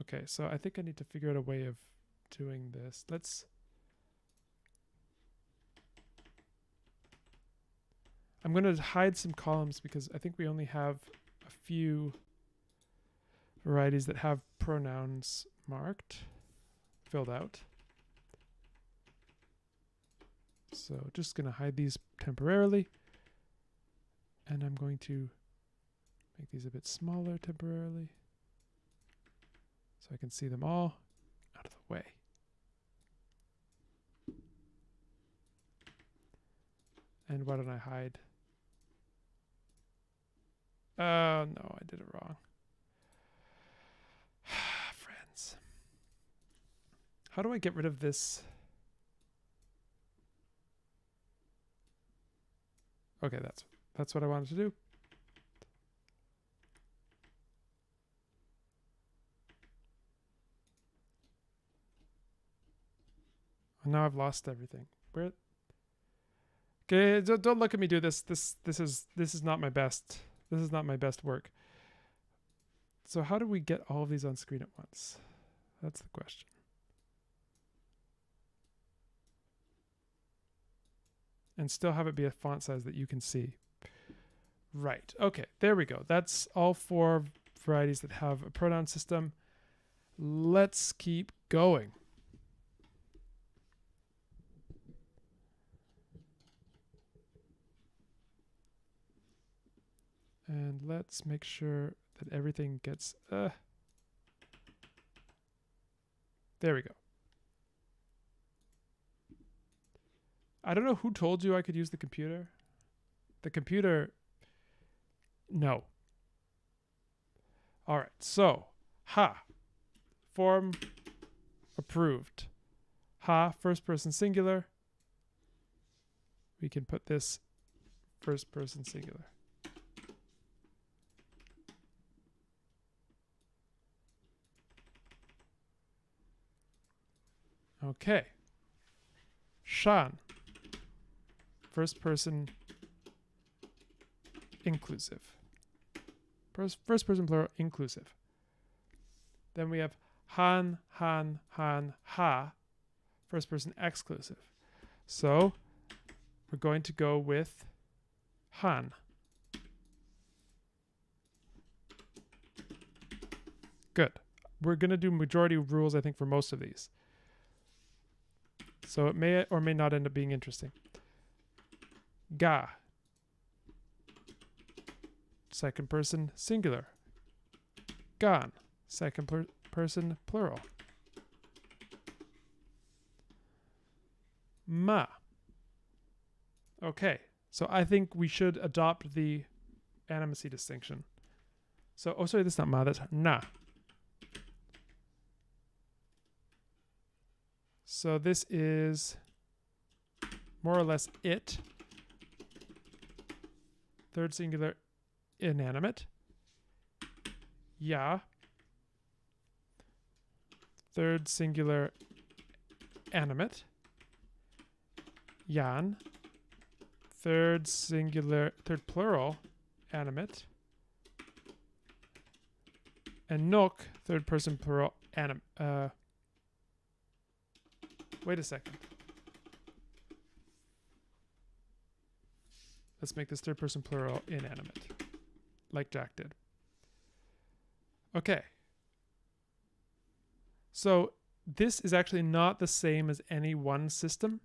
Okay, so I think I need to figure out a way of doing this. I'm going to hide some columns because I think we only have a few varieties that have pronouns filled out. So just going to hide these temporarily. And I'm going to make these a bit smaller temporarily so I can see them all out of the way. And why don't I hide? Oh, no, I did it wrong. How do I get rid of this? Okay, that's what I wanted to do. And now I've lost everything. Where? Okay, don't look at me do this. This is not my best. This is not my best work. So how do we get all of these on screen at once? That's the question. And still have it be a font size that you can see. Right. Okay, there we go. That's all 4 varieties that have a pronoun system. Let's keep going. And let's make sure that everything gets... there we go. I don't know who told you I could use the computer. The computer... No. All right, so, ha. Form approved. Ha, first person singular. We can put this first person singular. Okay. Shan, first person inclusive. First person plural inclusive. Then we have han, han, han, ha, first person exclusive. So we're going to go with han. Good. We're going to do majority rules, I think, for most of these. So it may or may not end up being interesting. Ga. Second person singular. Gan. Second person plural. Ma. Okay. So I think we should adopt the animacy distinction. So, oh, sorry, that's not ma, that's na. So this is more or less it. Third singular inanimate. Ya. Third singular animate. Yan. Third plural animate. And nok, third person plural wait a second. Let's make this third person plural inanimate, like Jack did. Okay. So this is actually not the same as any one system.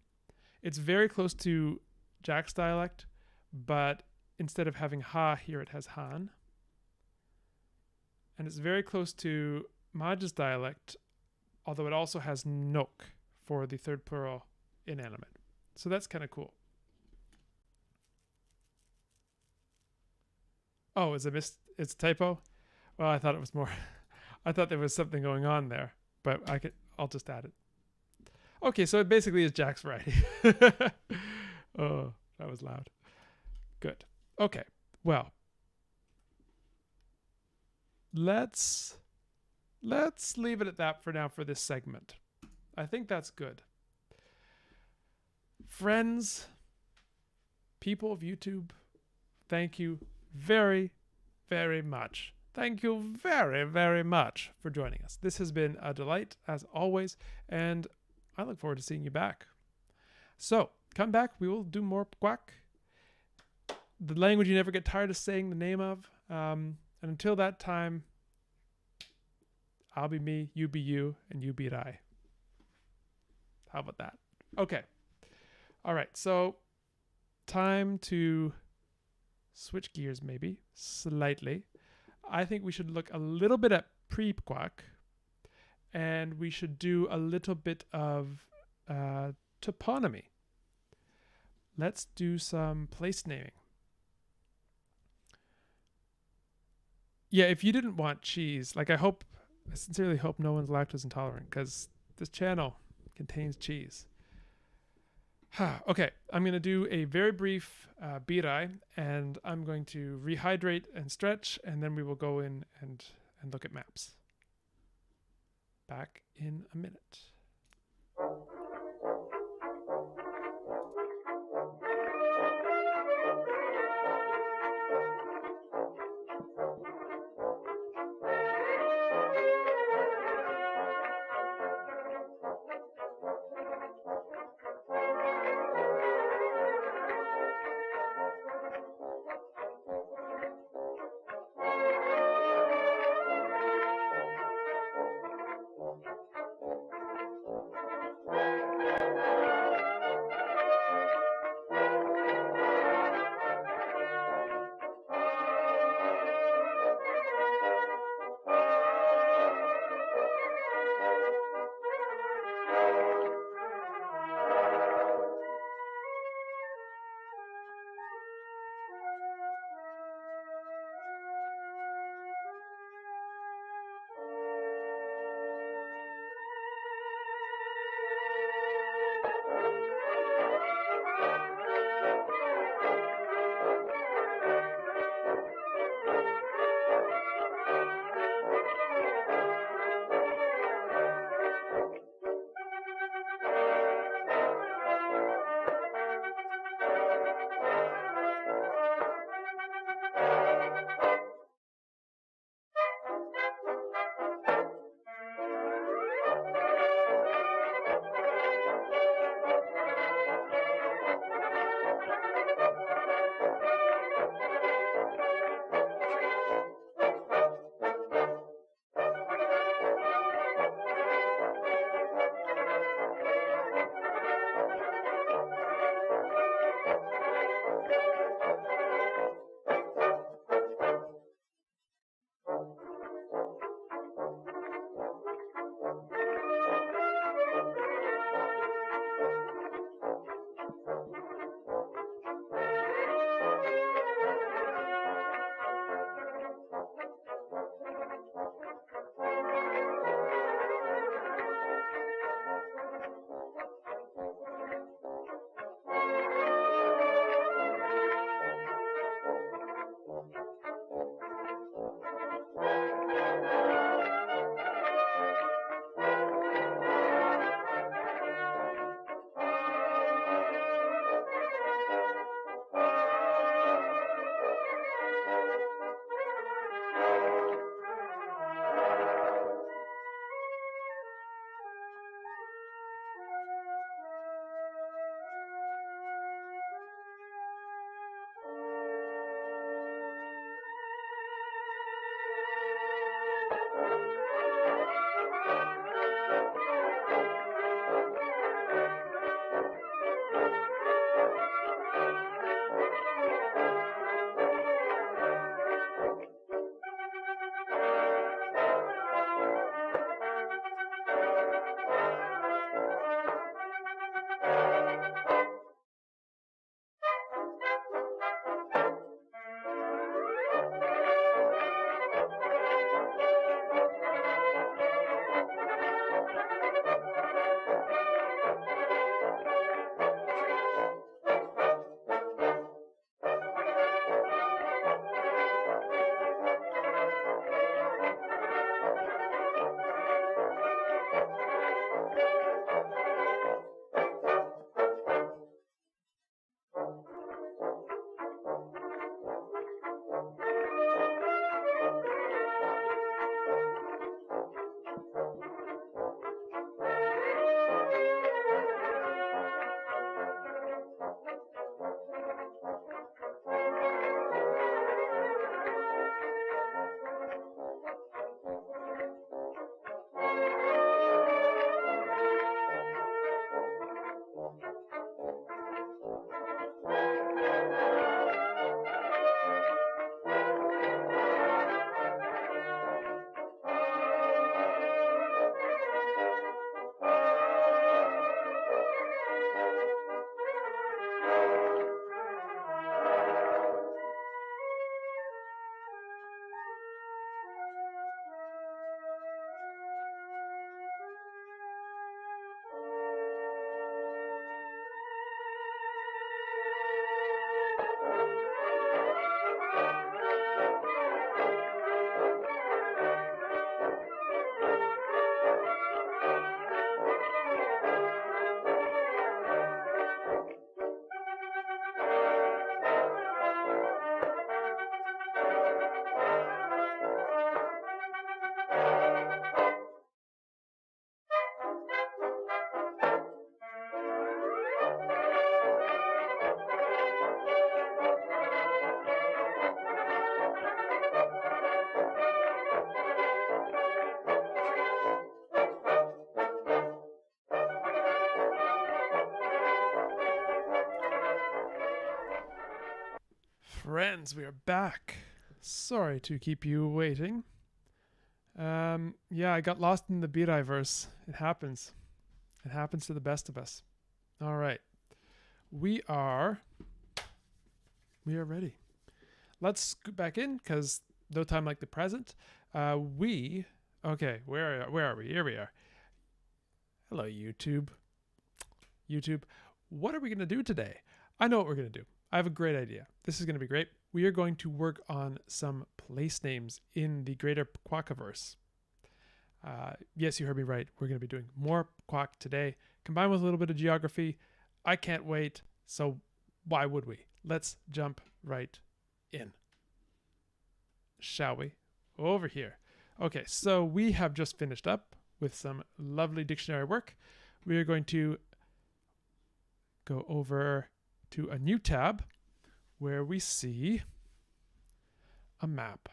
It's very close to Jack's dialect, but instead of having ha here, it has han. And it's very close to Maj's dialect, although it also has nok for the third plural inanimate. So that's kind of cool. Oh, it's a typo? Well, I thought it was more I thought there was something going on there, but I'll just add it. Okay, so it basically is Jack's variety. Oh, that was loud. Good. Okay. Well, let's leave it at that for now for this segment. I think that's good. Friends, people of YouTube, thank you very, very much. Thank you very, very much for joining us. This has been a delight, as always, and I look forward to seeing you back. So, come back. We will do more Pkwak, the language you never get tired of saying the name of. And until that time, I'll be me, you be you, and you be I. How about that? Okay. All right. So time to switch gears maybe slightly. I think we should look a little bit at pre-Pkwak, and we should do a little bit of toponymy. Let's do some place naming. Yeah, if you didn't want cheese, like I sincerely hope no one's lactose intolerant, because This channel contains cheese. Okay, I'm going to do a very brief birai, and I'm going to rehydrate and stretch, and then we will go in and look at maps. Back in a minute. friends, we are back. Sorry to keep you waiting. Yeah, I got lost in the Biraiverse. It happens. It happens to the best of us. All right. We are ready. Let's scoot back in because no time like the present. Okay, where are we? Here we are. Hello, YouTube. What are we going to do today? I know what we're going to do. I have a great idea. This is going to be great. We are going to work on some place names in the greater Pkwakaverse. Yes, you heard me right. We're going to be doing more Pkwak today, combined with a little bit of geography. I can't wait. So why would we? Let's jump right in. Shall we? Over here. Okay, so we have just finished up with some lovely dictionary work. We are going to go over to a new tab where we see a map.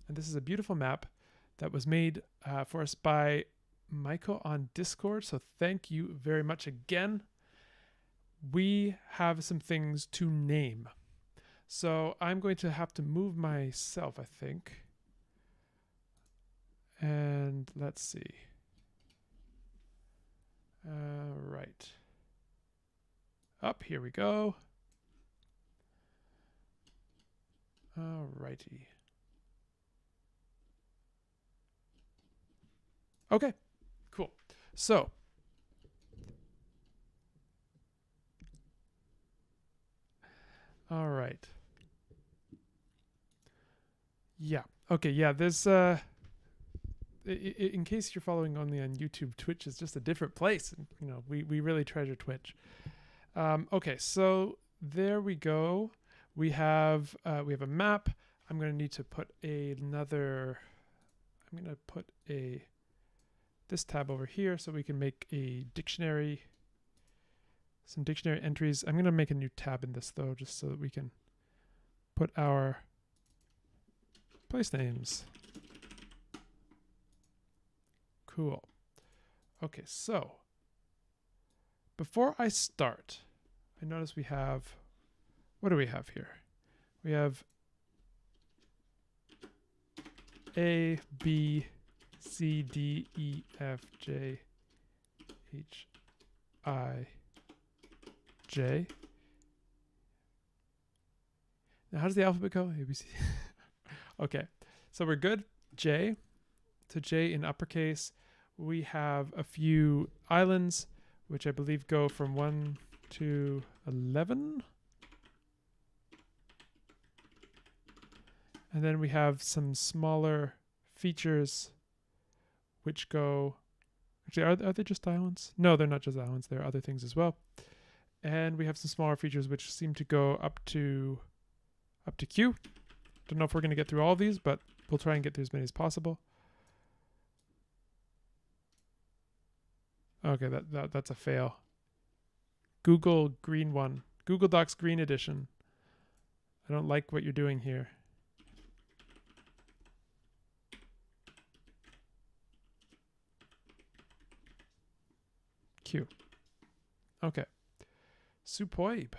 And this is a beautiful map that was made for us by Michael on Discord. So thank you very much again. We have some things to name. So I'm going to have to move myself, I think. And let's see. Right. Up, here we go. Alrighty. Okay, cool. So, all right. Yeah. Okay. Yeah. There's in case you're following only on YouTube, Twitch is just a different place. You know, we really treasure Twitch. Okay. So there we go. We have a map. I'm going to need to put another. I'm going to put this tab over here so we can make a dictionary. Some dictionary entries. I'm going to make a new tab in this though, just so that we can put our place names. Cool. Okay, so before I start, I notice we have, what do we have here? We have A, B, C, D, E, F, J, H, I, J. Now, how does the alphabet go? A, B, C. Okay, so we're good. J. So J in uppercase. We have a few islands, which I believe go from 1 to 11. And then we have some smaller features, which go... Actually, are they just islands? No, they're not just islands. There are other things as well. And we have some smaller features which seem to go up to Q. Don't know if we're going to get through all of these, but we'll try and get through as many as possible. Okay, that's a fail. Google green one. Google Docs green edition. I don't like what you're doing here. Q. Okay. Superb.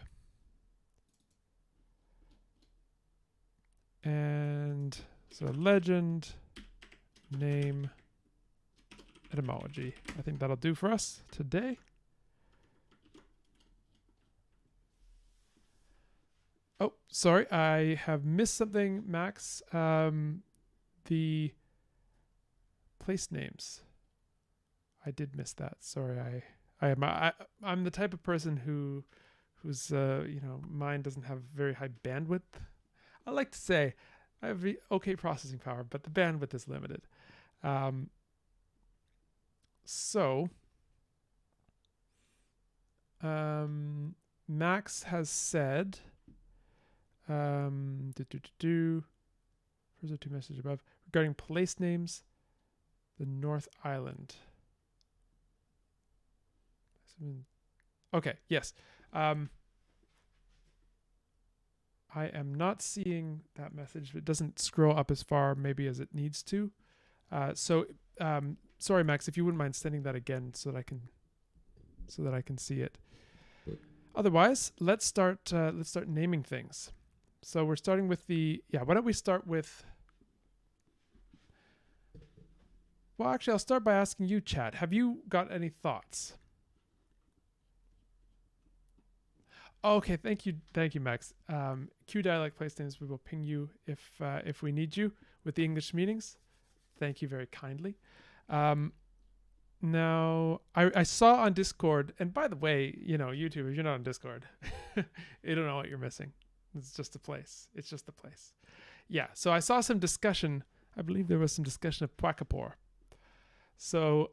And so legend, name, etymology. I think that'll do for us today. Oh, sorry, I have missed something, Max. The place names. I did miss that. Sorry, I'm the type of person whose mind doesn't have very high bandwidth. I like to say I have okay processing power, but the bandwidth is limited. So Max has said, first of two messages above, regarding place names, the North Island. Okay, yes. I am not seeing that message. It doesn't scroll up as far maybe as it needs to. Sorry, Max, if you wouldn't mind sending that again so that I can see it. Otherwise, let's start naming things. So we're starting with why don't we start with, well, actually, I'll start by asking you, chat. Have you got any thoughts? Okay, thank you, Max. Q dialect place names. We will ping you if we need you with the English meetings. Thank you very kindly. Now, I saw on Discord, and by the way, you know, YouTube, if you're not on Discord, you don't know what you're missing. It's just a place. It's just a place. Yeah. So I saw some discussion. I believe there was some discussion of Pkwak. So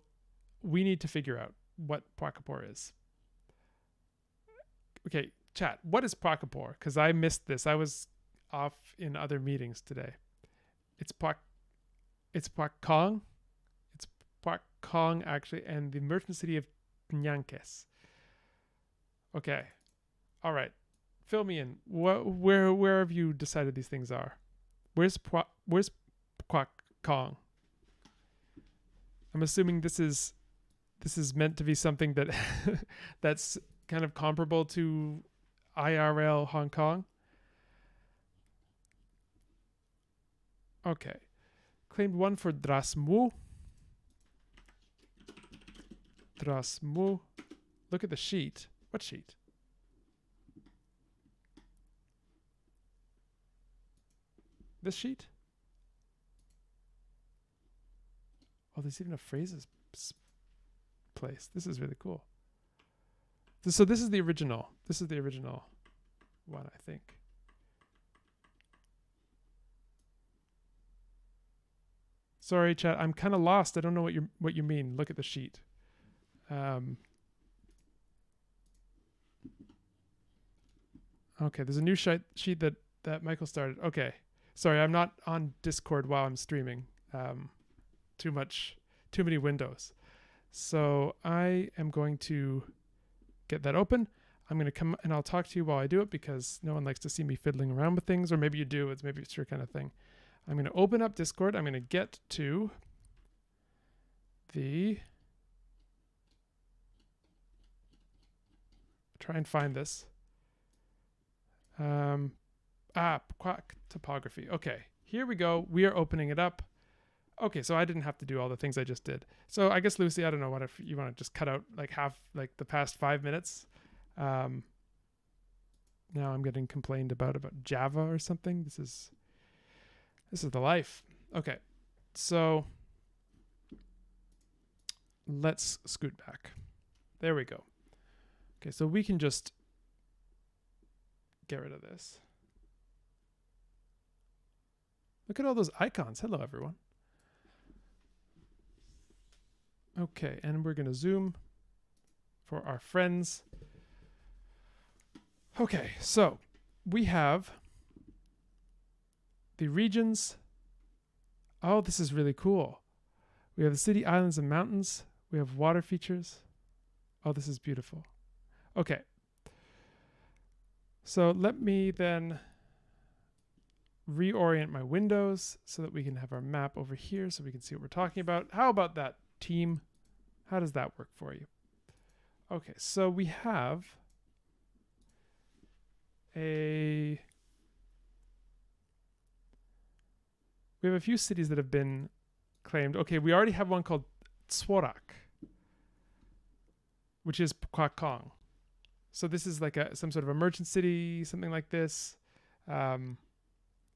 we need to figure out what Pkwak is. Okay, chat. What is Pkwak? Because I missed this. I was off in other meetings today. It's Pkwak. It's Pkwak. It's Pkwak actually, and the merchant city of Nyankes. Okay. All right. Fill me in. Where have you decided these things are? Where's Pkwak? I'm assuming this is meant to be something that that's kind of comparable to IRL Hong Kong. Okay. Claimed one for Drasmu. Look at the sheet. What sheet? This sheet? Oh, there's even a phrases place. This is really cool. So this is the original. This is the original one, I think. Sorry, chat. I'm kind of lost. I don't know what you mean. Look at the sheet. Okay, there's a new sheet that Michael started. Okay. Sorry, I'm not on Discord while I'm streaming. Too many windows. So I am going to get that open. I'm going to come and I'll talk to you while I do it because no one likes to see me fiddling around with things, or maybe you do. Maybe it's your kind of thing. I'm going to open up Discord. I'm going to get to try and find this. Pkwak topography. Okay, here we go. We are opening it up. Okay, so I didn't have to do all the things I just did. So I guess, Lucy, I don't know what if you want to just cut out like the past 5 minutes. Now I'm getting complained about Java or something. This is the life. Okay, so let's scoot back. There we go. Okay, so we can just get rid of this. Look at all those icons. Hello, everyone. Okay, and we're going to zoom for our friends. Okay, so we have the regions. Oh, this is really cool. We have the city, islands, and mountains. We have water features. Oh, this is beautiful. Okay. So let me then reorient my windows so that we can have our map over here so we can see what we're talking about. How about that, team? How does that work for you? Okay, so we have a few cities that have been claimed. Okay, we already have one called Tsorak, which is Pkwak. So this is like some sort of a merchant city, something like this.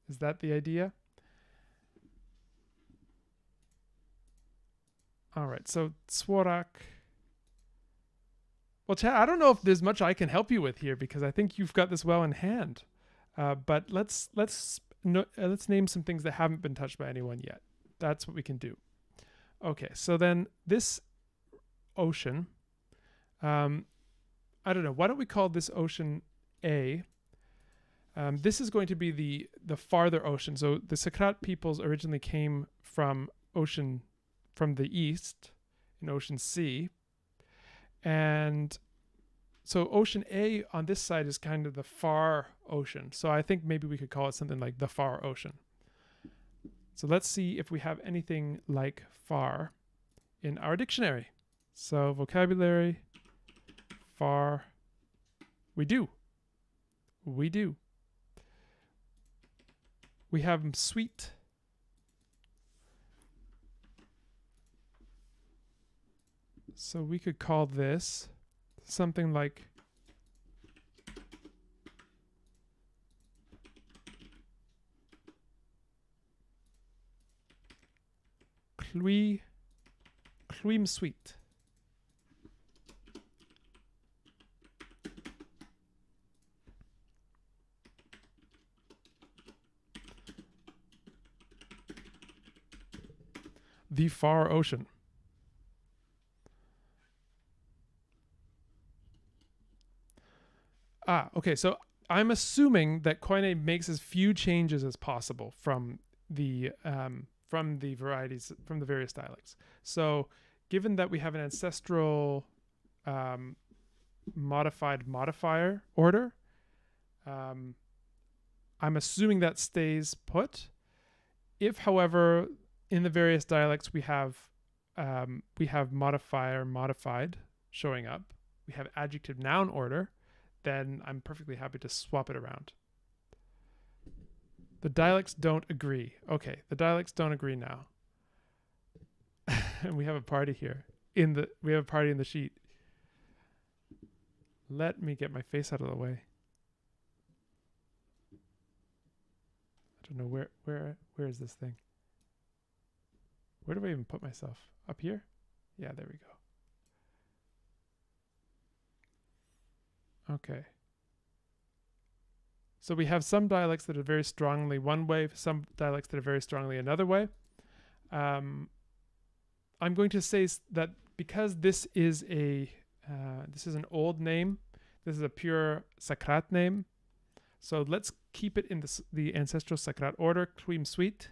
Is that the idea? All right, so Tsorak. Well, Chad, I don't know if there's much I can help you with here because I think you've got this well in hand. But let's name some things that haven't been touched by anyone yet. That's what we can do. Okay, so then this ocean, I don't know. Why don't we call this ocean A? This is going to be the farther ocean. So the Sakrat peoples originally came from the east in Ocean C. And so Ocean A on this side is kind of the far ocean. So I think maybe we could call it something like the far ocean. So let's see if we have anything like far in our dictionary. So vocabulary, far, we do. we have sweet. So we could call this something like Cleam sweet. The far ocean. Okay. So I'm assuming that Koine makes as few changes as possible from the varieties, from the various dialects. So given that we have an ancestral modified modifier order, I'm assuming that stays put. If, however, in the various dialects we have modifier modified showing up, we have adjective noun order, then I'm perfectly happy to swap it around. The dialects don't agree. Okay, the dialects don't agree now. And we have a party here. We have a party in the sheet. Let me get my face out of the way. I don't know where is this thing? Where do I even put myself? Up here? Yeah, there we go. Okay. So we have some dialects that are very strongly one way, some dialects that are very strongly another way. I'm going to say that because this is an old name, this is a pure Sakrat name. So let's keep it in the ancestral Sakrat order, Kluim Sweet.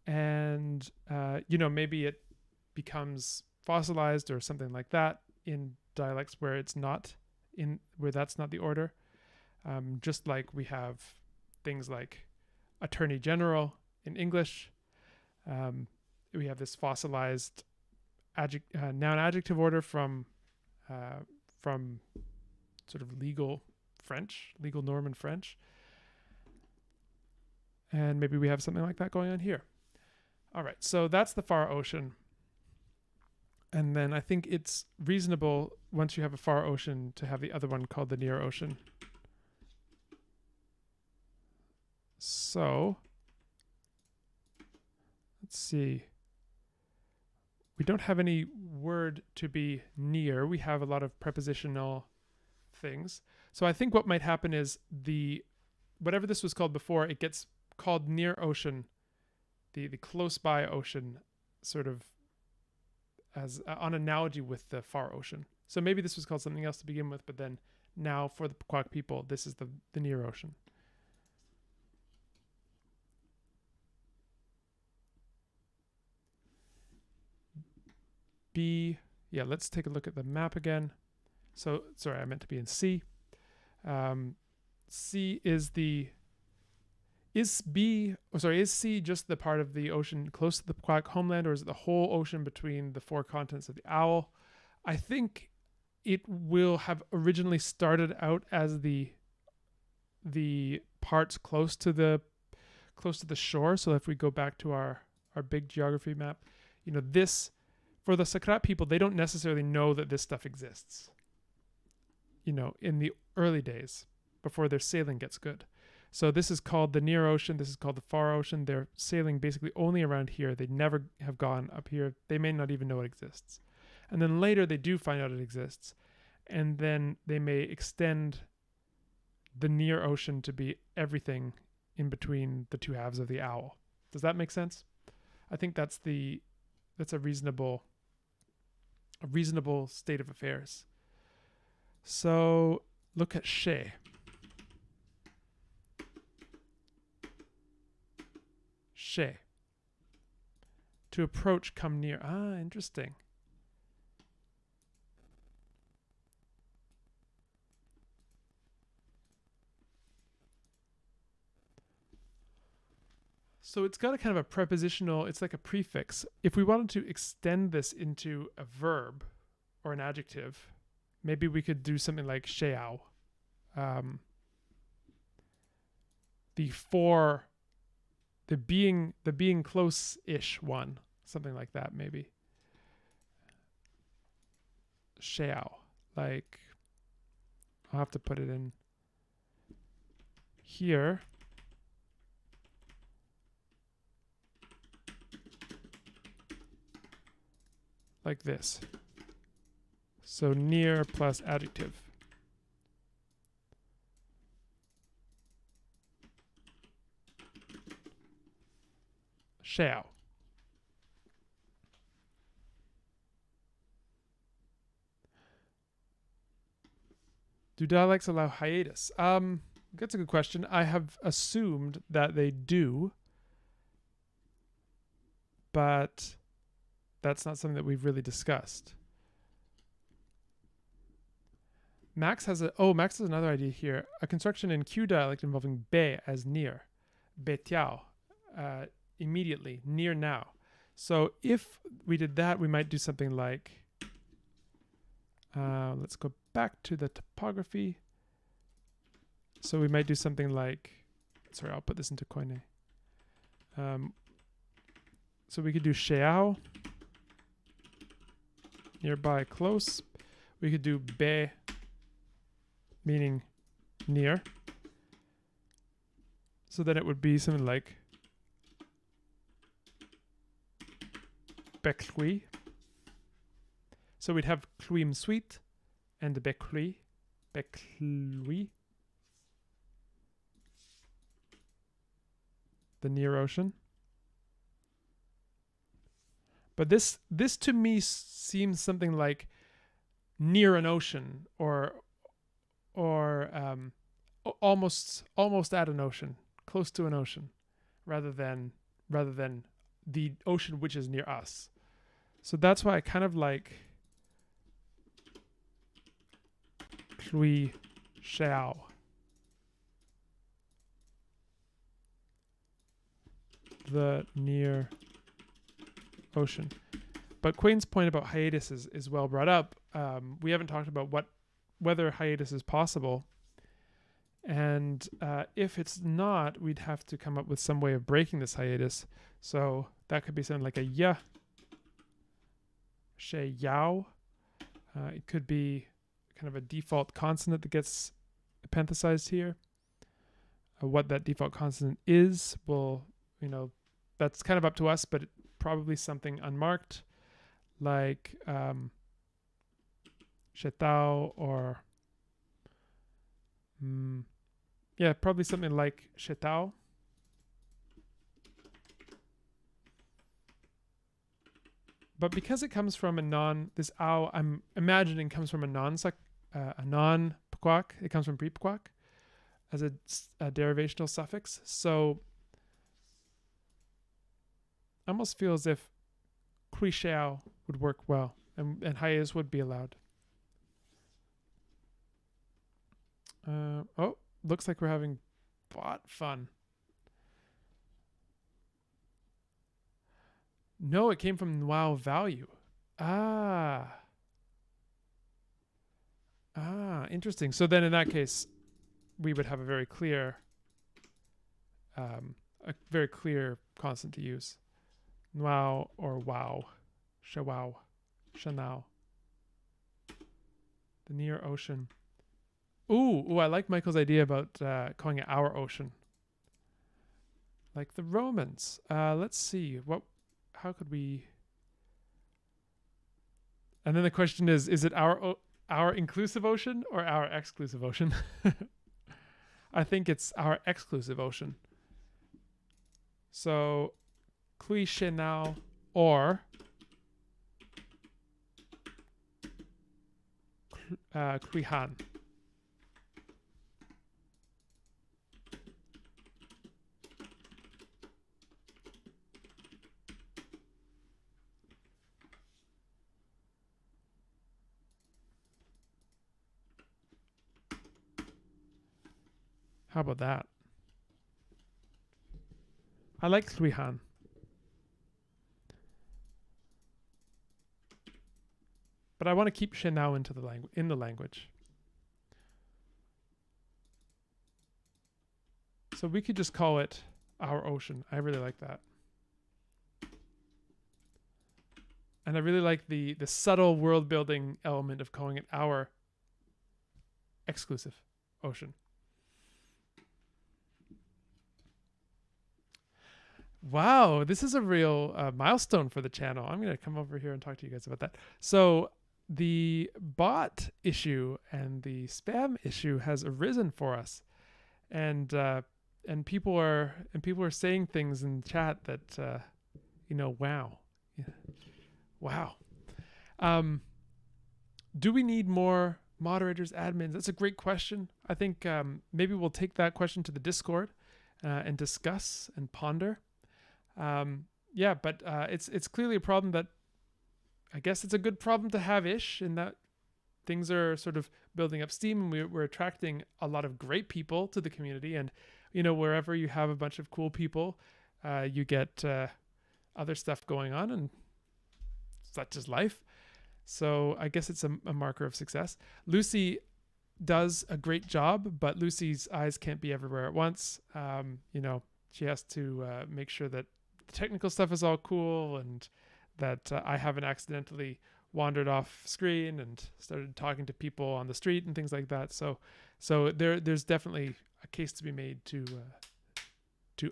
And, maybe it becomes fossilized or something like that in dialects where it's not where that's not the order. Just like we have things like Attorney General in English. We have this fossilized noun adjective order from sort of legal Norman French. And maybe we have something like that going on here. All right, so that's the far ocean. And then I think it's reasonable, once you have a far ocean, to have the other one called the near ocean. So let's see. We don't have any word to be near. We have a lot of prepositional things. So I think what might happen is whatever this was called before, it gets called near ocean, the close by ocean, sort of as on analogy with the far ocean. So maybe this was called something else to begin with, but then now for the Pkwak people, this is the near ocean. Let's take a look at the map again. So, sorry, I meant to be in C. C is is C just the part of the ocean close to the Pkwak homeland, or is it the whole ocean between the four continents of the owl? I think it will have originally started out as the parts close to the shore. So if we go back to our big geography map, this, for the Sakrat people, they don't necessarily know that this stuff exists. In the early days, before their sailing gets good. So this is called the near ocean. This is called the far ocean. They're sailing basically only around here. They never have gone up here. They may not even know it exists. And then later they do find out it exists. And then they may extend the near ocean to be everything in between the two halves of the owl. Does that make sense? I think that's a reasonable state of affairs. So look at she. She. To approach, come near. Interesting. So it's got a kind of a prepositional, it's like a prefix. If we wanted to extend this into a verb or an adjective, maybe we could do something like sheao. The before the being close-ish one, something like that maybe. Xiao, like I'll have to put it in here. Like this. So near plus adjective. Xiao. Do dialects allow hiatus? That's a good question. I have assumed that they do, but that's not something that we've really discussed. Max has another idea here. A construction in Q dialect involving be as near. Be tiao. Immediately, near now. So if we did that, we might do something like, let's go back to the topography. So we might do something like, sorry, I'll put this into Koine. So we could do xiao, nearby, close. We could do be, meaning near. So then it would be something like Pkwak. So we'd have Kluim sweet and Pkwak. Pkwak. The near ocean. But this to me seems something like near an ocean or almost at an ocean, close to an ocean, rather than the ocean which is near us. So that's why I kind of like Lui Xiao. The near ocean. But Quain's point about hiatus is well brought up. We haven't talked about whether hiatus is possible. And if it's not, we'd have to come up with some way of breaking this hiatus. So that could be something like a ya, she yao. It could be kind of a default consonant that gets epenthesized here. What that default consonant is, that's kind of up to us, but probably something unmarked, like shetao or probably something like shetao. But because it comes from this ow, I'm imagining comes from a non-Pkwak. It comes from pre-Pkwak as a derivational suffix. So I almost feel as if kui xiao would work well, and hiatus would be allowed. Looks like we're having bot fun. No, it came from wow value. Interesting. So then in that case, we would have a very clear consonant to use. Wow or wow. Shawao. Shanao. The near ocean. Ooh, I like Michael's idea about calling it our ocean. Like the Romans. Let's see. How could we... And then the question is it our inclusive ocean or our exclusive ocean? I think it's our exclusive ocean. So, kui shenao or kui han. How about that? I like Lui Han. But I want to keep Shenao in the language. So we could just call it our ocean. I really like that. And I really like the subtle world building element of calling it our exclusive ocean. Wow, this is a real milestone for the channel. I'm going to come over here and talk to you guys about that. So the bot issue and the spam issue has arisen for us, and people are saying things in chat that wow, yeah. Wow. Do we need more moderators, admins? That's a great question. I think maybe we'll take that question to the Discord and discuss and ponder. Yeah, but it's clearly a problem that I guess it's a good problem to have in that things are sort of building up steam, and we're attracting a lot of great people to the community. And wherever you have a bunch of cool people, you get other stuff going on, and such is life. So I guess it's a marker of success. Lucy does a great job, but Lucy's eyes can't be everywhere at once. She has to make sure that the technical stuff is all cool, and that I haven't accidentally wandered off screen and started talking to people on the street and things like that. So there's definitely a case to be made to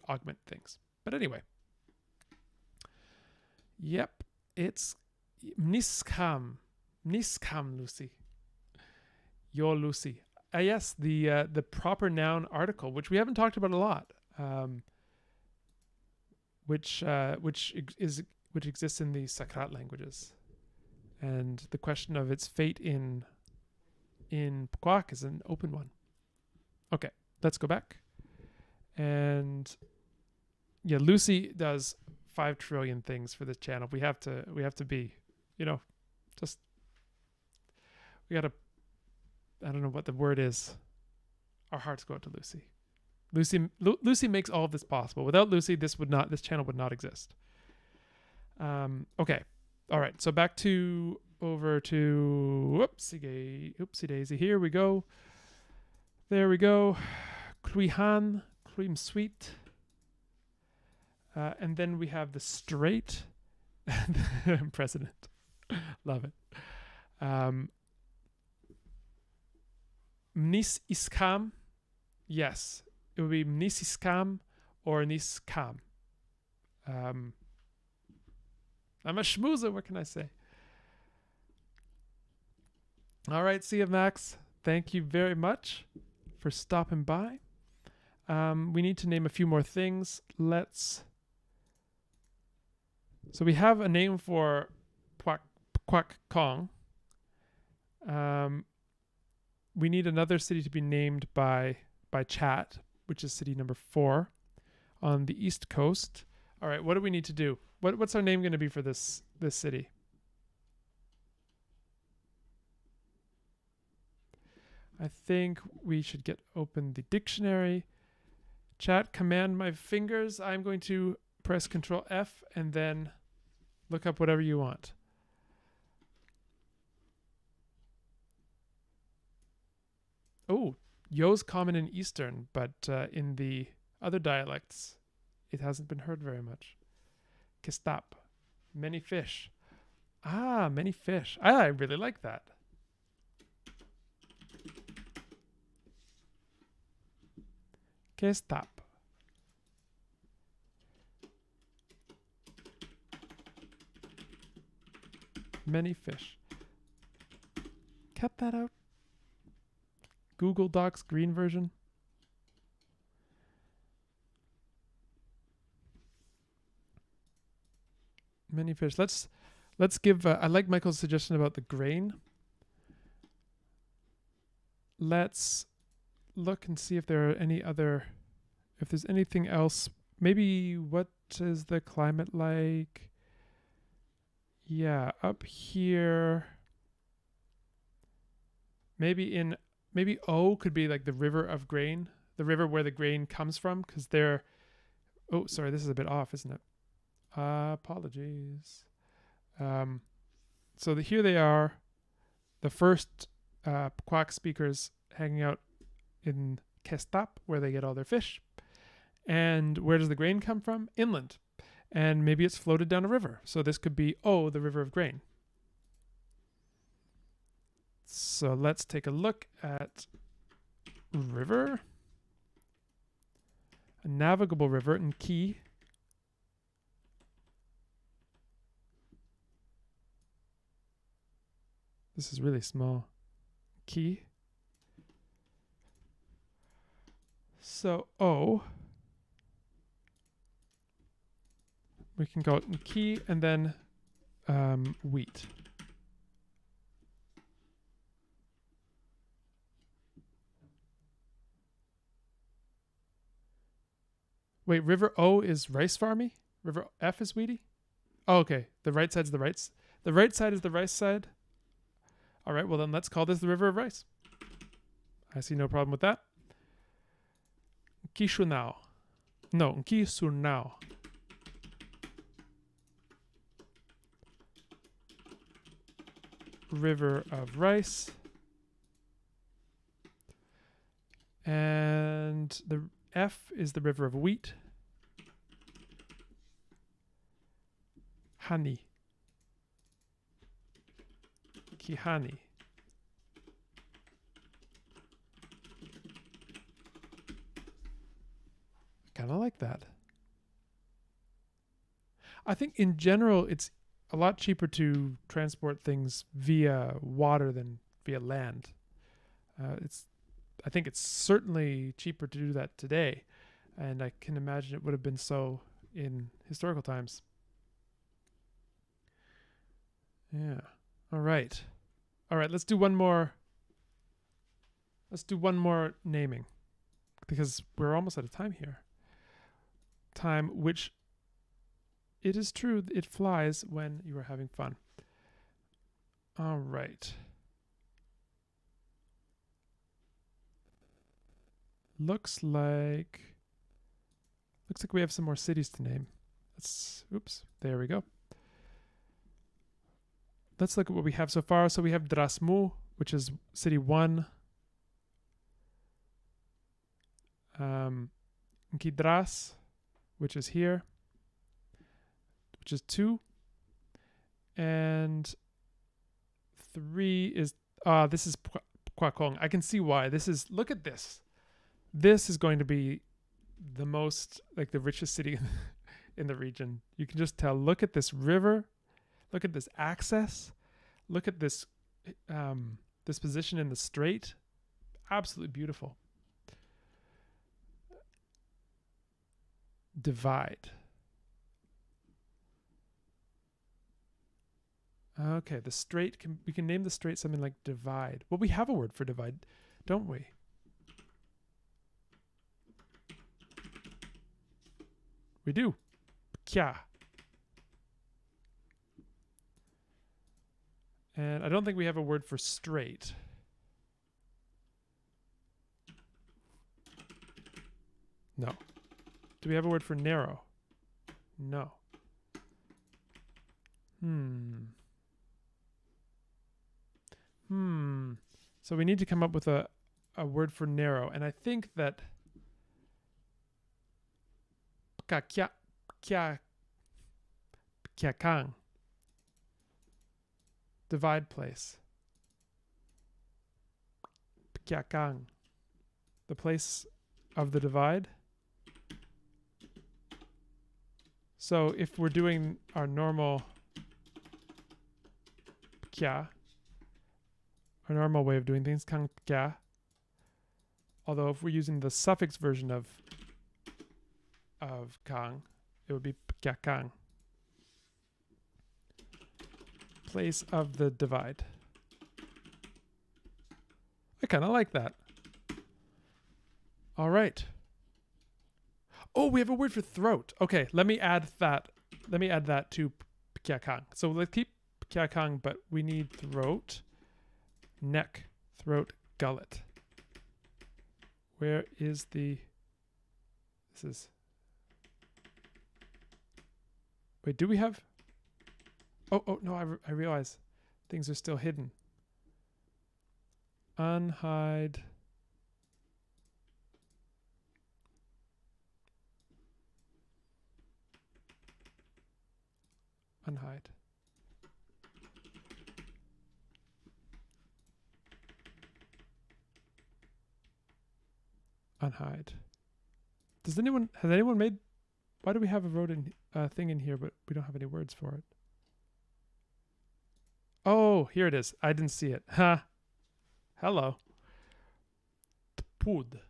augment things. But anyway, yep, it's Niskam, Lucy. Your Lucy. Yes, the proper noun article, which we haven't talked about a lot, which exists in the Sakrat languages, and the question of its fate in Pkwak is an open one. Okay, let's go back. And yeah, Lucy does 5 trillion things for this channel. We have to be, just, we gotta, I don't know what the word is. Our hearts go out to Lucy. Lucy makes all of this possible. Without Lucy, this channel would not exist. Okay. All right. So over to oopsie daisy. Here we go. There we go. Kluihan, cream sweet. And then we have the straight president. Love it. Mnis iskam. Yes. It would be mnis iskam or niskam. I'm a schmoozer. What can I say? All right. See you, Max. Thank you very much for stopping by. We need to name a few more things. So we have a name for Pkwak Kong. We need another city to be named by chat, which is city number 4 on the East Coast. All right, what do we need to do? What's our name going to be for this city? I think we should open the dictionary. Chat, command my fingers. I'm going to press Control F and then look up whatever you want. Oh, yo's common in Eastern, but in the other dialects, it hasn't been heard very much. Kistap, many fish. Ah, many fish. I really like that. Kistap. Many fish. Cut that out. Google Docs green version. Many fish. Let's give. I like Michael's suggestion about the grain. Let's look and see if there are if there's anything else. Maybe what is the climate like? Yeah, up here. Maybe O could be like the river of grain, the river where the grain comes from, because they're. Oh, sorry, this is a bit off, isn't it? Apologies. So here they are, the first Pkwak speakers hanging out in Kestap, where they get all their fish. And where does the grain come from? Inland. And maybe it's floated down a river. So this could be, oh, the river of grain. So let's take a look at river. A navigable river in Key. This is really small. Key. So O. We can go key and then wheat. Wait, river O is rice farmy? River F is wheaty? Oh, okay. The right side's the rights. The right side is the rice side. All right, well then let's call this the river of rice. I see no problem with that. Kishunao. No, Kisunao. River of rice. And the F is the river of wheat. Hani. Kihani. Kind of like that. I think in general it's a lot cheaper to transport things via water than via land. I think it's certainly cheaper to do that today, and I can imagine it would have been so in historical times. Yeah. All right. Let's do one more. Let's do one more naming, because we're almost out of time here. Time, which it is true, it flies when you are having fun. All right. Looks like we have some more cities to name. Oops, there we go. Let's look at what we have so far. So we have Drasmu, which is city 1. Nkidras, which is here, which is 2. And 3 is, this is Pkwak. I can see why. Look at this. This is going to be the most, like the richest city in the region. You can just tell. Look at this river. Look at this access. Look at this this position in the strait. Absolutely beautiful. Divide. Okay, the strait, we can name the strait something like divide. Well, we have a word for divide, don't we? We do. Kya. And I don't think we have a word for straight. No. Do we have a word for narrow? No. So we need to come up with a word for narrow. And I think that Pkwak. Divide place. Pkwak. The place of the divide. So if we're doing our normal kya, our normal way of doing things, kang kya, although if we're using the suffix version of kang, it would be pkwak. Place of the divide. I kind of like that. All right. Oh, we have a word for throat. Okay, let me add that. Let me add that to Pkwak. So let's keep Pkwak, but we need throat, neck, throat, gullet. Where is the? This is. Wait, do we have? Oh no! I realize things are still hidden. Unhide. Unhide. Unhide. Has anyone made, why do we have a road thing in here, but we don't have any words for it? Oh, here it is. I didn't see it. Ha. Hello. Tpud.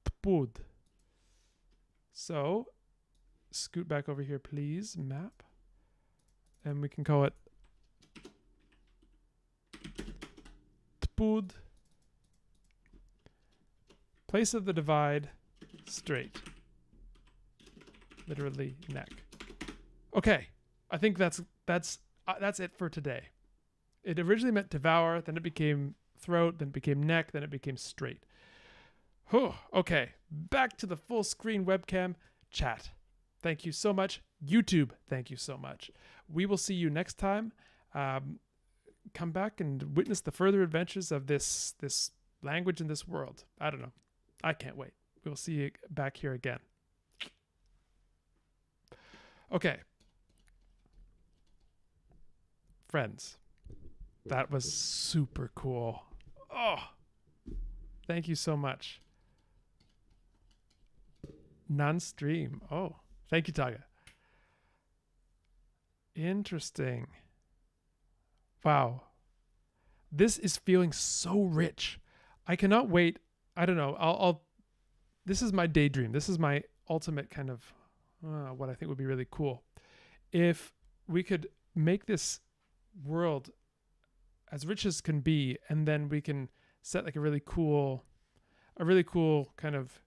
Tpud. So, scoot back over here, please. Map. And we can call it Tpud. Place of the divide, straight. Literally neck. Okay, I think that's it for today. It originally meant devour, then it became throat, then it became neck, then it became straight. Whew, okay, back to the full screen webcam chat. Thank you so much. YouTube, thank you so much. We will see you next time. Come back and witness the further adventures of this language in this world. I don't know. I can't wait. We'll see you back here again. Okay. Friends, that was super cool. Oh, thank you so much. Non-stream. Oh, thank you, Taga. Interesting. Wow. This is feeling so rich. I cannot wait. I don't know. This is my daydream. This is my ultimate kind of what I think would be really cool. If we could make this world as rich as can be, and then we can set like a really cool kind of,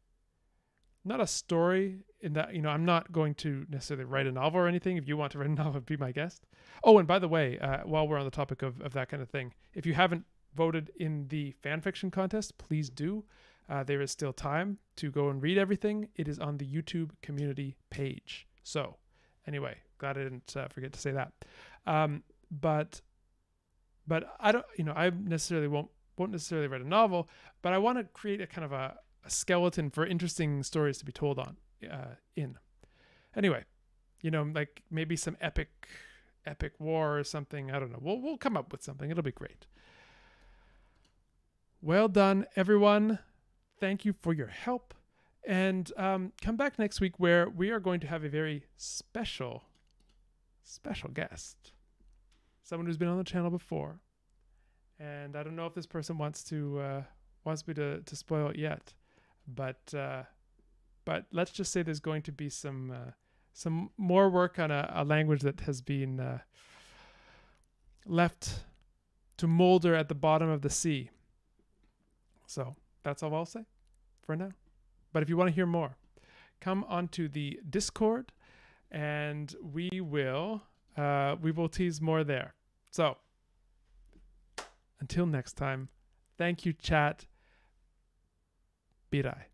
not a story in that, I'm not going to necessarily write a novel or anything. If you want to write a novel, be my guest. Oh, and by the way, while we're on the topic of that kind of thing, if you haven't voted in the fanfiction contest, please do. There is still time to go and read everything. It is on the YouTube community page. So anyway, glad I didn't forget to say that. But I don't, I necessarily won't necessarily write a novel, but I want to create a kind of a skeleton for interesting stories to be told on in. Anyway, like maybe some epic war or something. I don't know. We'll come up with something. It'll be great. Well done, everyone. Thank you for your help. And come back next week where we are going to have a very special guest. Someone who's been on the channel before. And I don't know if this person wants me to spoil it yet. But let's just say there's going to be some more work on a language that has been left to molder at the bottom of the sea. So that's all I'll say for now. But if you want to hear more, come onto the Discord, and we will tease more there. So until next time, thank you, chat. Birai.